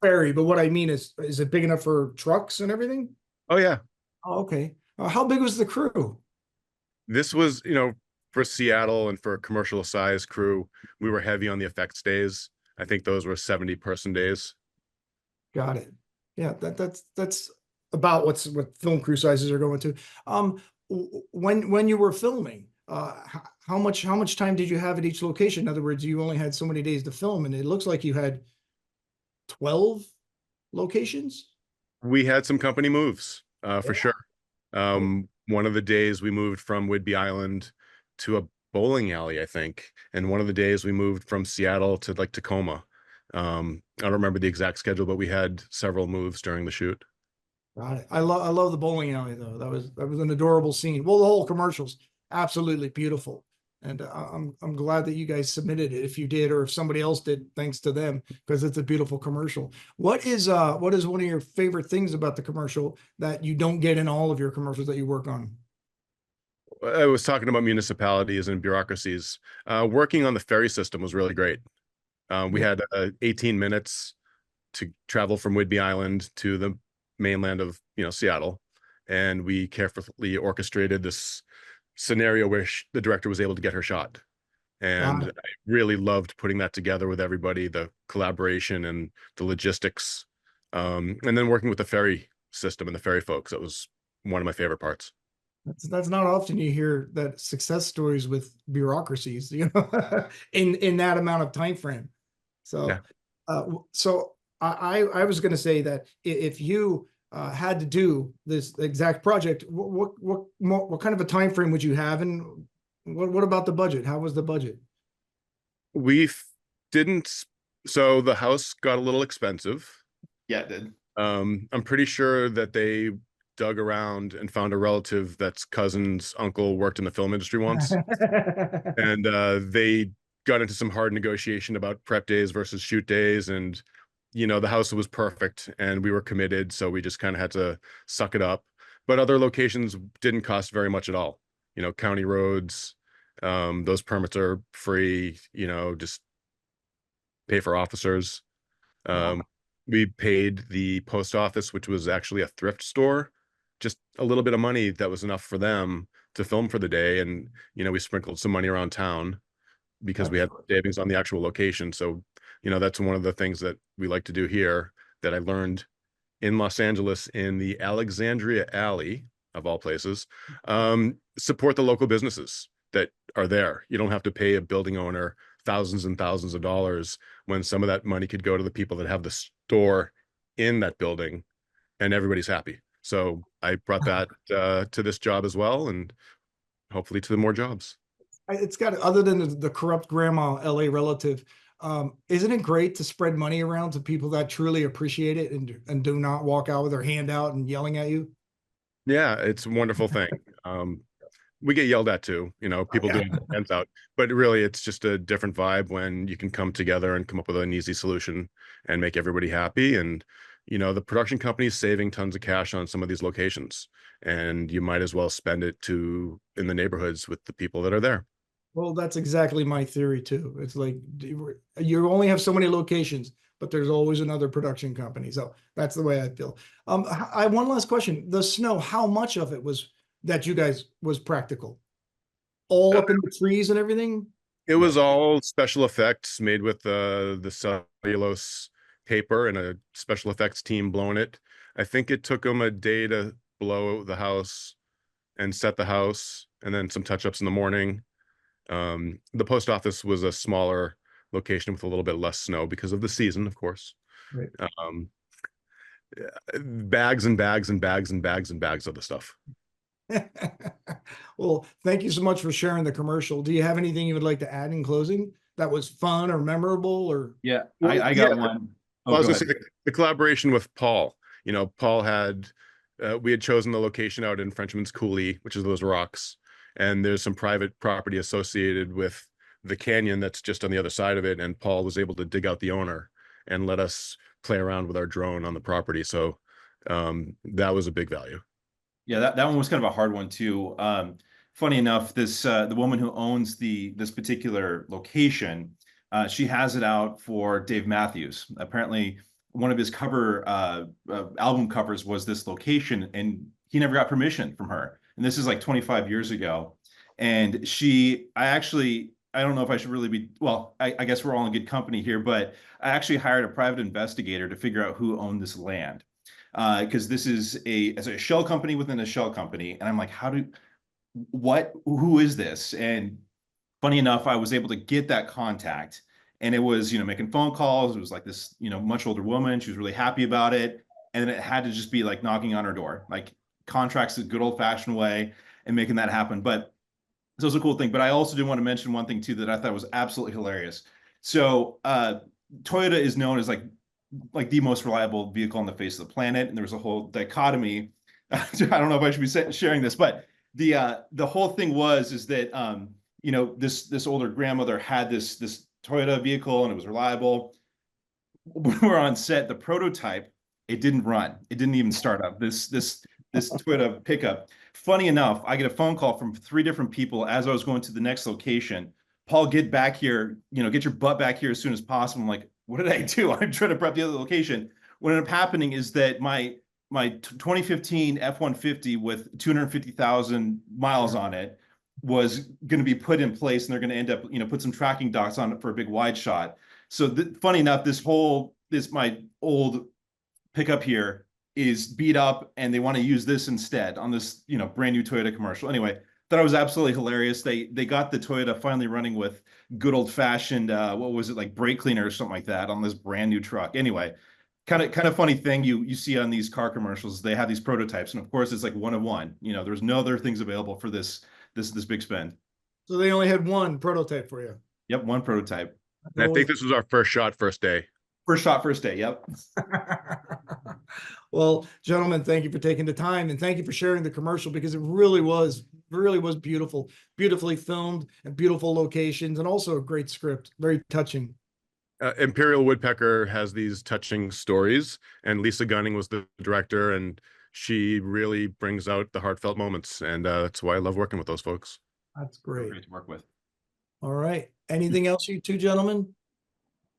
S8: ferry, but what I mean is it big enough for trucks and everything?
S15: Oh, yeah.
S8: Oh, okay. How big was the crew?
S15: This was, for Seattle and for a commercial size crew, we were heavy on the effects days. I think those were 70-person days.
S8: Got it. Yeah, that's about what film crew sizes are going to. When you were filming, how much time did you have at each location? In other words, you only had so many days to film, and it looks like you had 12 locations.
S15: We had some company moves, for sure. One of the days we moved from Whidbey Island to a bowling alley, I think, and one of the days we moved from Seattle to like Tacoma. I don't remember the exact schedule, but we had several moves during the shoot.
S8: Got it. I love the bowling alley though. That was an adorable scene. Well, the whole commercial's absolutely beautiful, and I'm glad that you guys submitted it. If you did, or if somebody else did, thanks to them, because it's a beautiful commercial. What is one of your favorite things about the commercial that you don't get in all of your commercials that you work on?
S15: I was talking about municipalities and bureaucracies. Working on the ferry system was really great. We had 18 minutes to travel from Whidbey Island to the mainland of Seattle, and we carefully orchestrated this scenario where the director was able to get her shot, and I really loved putting that together with everybody, the collaboration and the logistics, and then working with the ferry system and the ferry folks. That was one of my favorite parts.
S8: That's not often you hear that success stories with bureaucracies, in that amount of time frame. So,
S15: Yeah.
S8: so I was going to say that if you had to do this exact project, what kind of a time frame would you have, and what about the budget? How was the budget?
S15: We didn't. So the house got a little expensive.
S14: Yeah, it did.
S15: I'm pretty sure that they dug around and found a relative that's cousin's uncle worked in the film industry once. And they got into some hard negotiation about prep days versus shoot days. And, the house was perfect and we were committed. So we just kind of had to suck it up. But other locations didn't cost very much at all. County roads, those permits are free, just pay for officers. We paid the post office, which was actually a thrift store, just a little bit of money that was enough for them to film for the day. And, we sprinkled some money around town because we had savings on the actual location. So, that's one of the things that we like to do here that I learned in Los Angeles in the Alexandria Alley, of all places. Support the local businesses that are there. You don't have to pay a building owner thousands and thousands of dollars when some of that money could go to the people that have the store in that building, and everybody's happy. So I brought that to this job as well, and hopefully to more jobs.
S8: It's got, other than the corrupt grandma LA relative, isn't it great to spread money around to people that truly appreciate it and do not walk out with their hand out and yelling at you?
S15: Yeah, it's a wonderful thing. We get yelled at too, people doing their hands out, but really it's just a different vibe when you can come together and come up with an easy solution and make everybody happy. And, the production company is saving tons of cash on some of these locations, and you might as well spend it in the neighborhoods with the people that are there.
S8: Well, that's exactly my theory too. It's like you only have so many locations, but there's always another production company. So that's the way I feel. I have one last question. The snow, how much of it was that you guys was practical? All up in the trees and everything?
S15: It was all special effects made with the cellulose paper and a special effects team blowing it. I think it took them a day to blow the house and set the house, and then some touch-ups in the morning. The post office was a smaller location with a little bit less snow because of the season, of course.
S8: Right.
S15: Bags and bags and bags and bags and bags of the stuff.
S8: Well, thank you so much for sharing the commercial. Do you have anything you would like to add in closing that was fun or memorable? Or
S14: Yeah, I got one.
S15: I was going to say the collaboration with Paul. Paul had we had chosen the location out in Frenchman's Coulee, which is those rocks, and there's some private property associated with the canyon that's just on the other side of it. And Paul was able to dig out the owner and let us play around with our drone on the property. So that was a big value.
S14: Yeah, that one was kind of a hard one too. Funny enough, the woman who owns this particular location, she has it out for Dave Matthews. Apparently, one of his album covers was this location, and he never got permission from her. And this is like 25 years ago. And I don't know if I should really be, well, I guess we're all in good company here, but I actually hired a private investigator to figure out who owned this land. Because this is a shell company within a shell company. And I'm like, who is this? And funny enough, I was able to get that contact, and it was, making phone calls. It was like this, much older woman. She was really happy about it. And then it had to just be like knocking on her door, like contracts the good old fashioned way and making that happen. But so it's a cool thing. But I also did want to mention one thing too that I thought was absolutely hilarious. So Toyota is known as like the most reliable vehicle on the face of the planet, and there was a whole dichotomy. I don't know if I should be sharing this, but the whole thing is that this older grandmother had this Toyota vehicle and it was reliable. When we were on set, the prototype, it didn't run. It didn't even start up. This Toyota pickup. Funny enough, I get a phone call from 3 different people as I was going to the next location. Paul, get back here. Get your butt back here as soon as possible. I'm like, what did I do? I'm trying to prep the other location. What ended up happening is that my 2015 F-150 with 250,000 miles on it was going to be put in place, and they're going to end up, put some tracking dots on it for a big wide shot. So funny enough, my old pickup here is beat up and they want to use this instead on this, you know, brand new Toyota commercial. Anyway, thought it was absolutely hilarious. They got the Toyota finally running with good old fashioned what was it, like brake cleaner or something like that on this brand new truck. Anyway, kind of funny thing you see on these car commercials. They have these prototypes, and of course it's like one of one. You know, there's no other things available for this big spend.
S8: So they only had one prototype for you.
S14: Yep, one prototype.
S15: And I think this was our first shot, first day.
S14: First shot, first day. Yep.
S8: Well, gentlemen, thank you for taking the time, and thank you for sharing the commercial, because it really was beautiful, beautifully filmed, and beautiful locations, and also a great script, very touching.
S15: Imperial Woodpecker has these touching stories, and Lisa Gunning was the director, and she really brings out the heartfelt moments, and that's why I love working with those folks.
S8: That's great.
S14: Great to work with.
S8: All right. Anything else, you two gentlemen?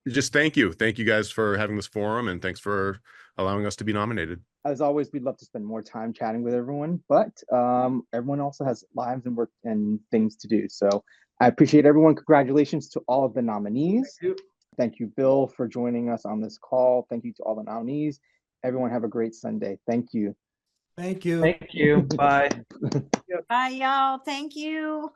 S15: Just thank you guys for having this forum, and thanks for allowing us to be nominated.
S1: As always, we'd love to spend more time chatting with everyone, but everyone also has lives and work and things to do. So I appreciate everyone. Congratulations to all of the nominees. Thank you, Bill, for joining us on this call. Thank you to all the nominees. Everyone have a great Sunday. Thank you.
S8: Thank you.
S16: Thank you. Bye.
S17: Bye, y'all. Thank you.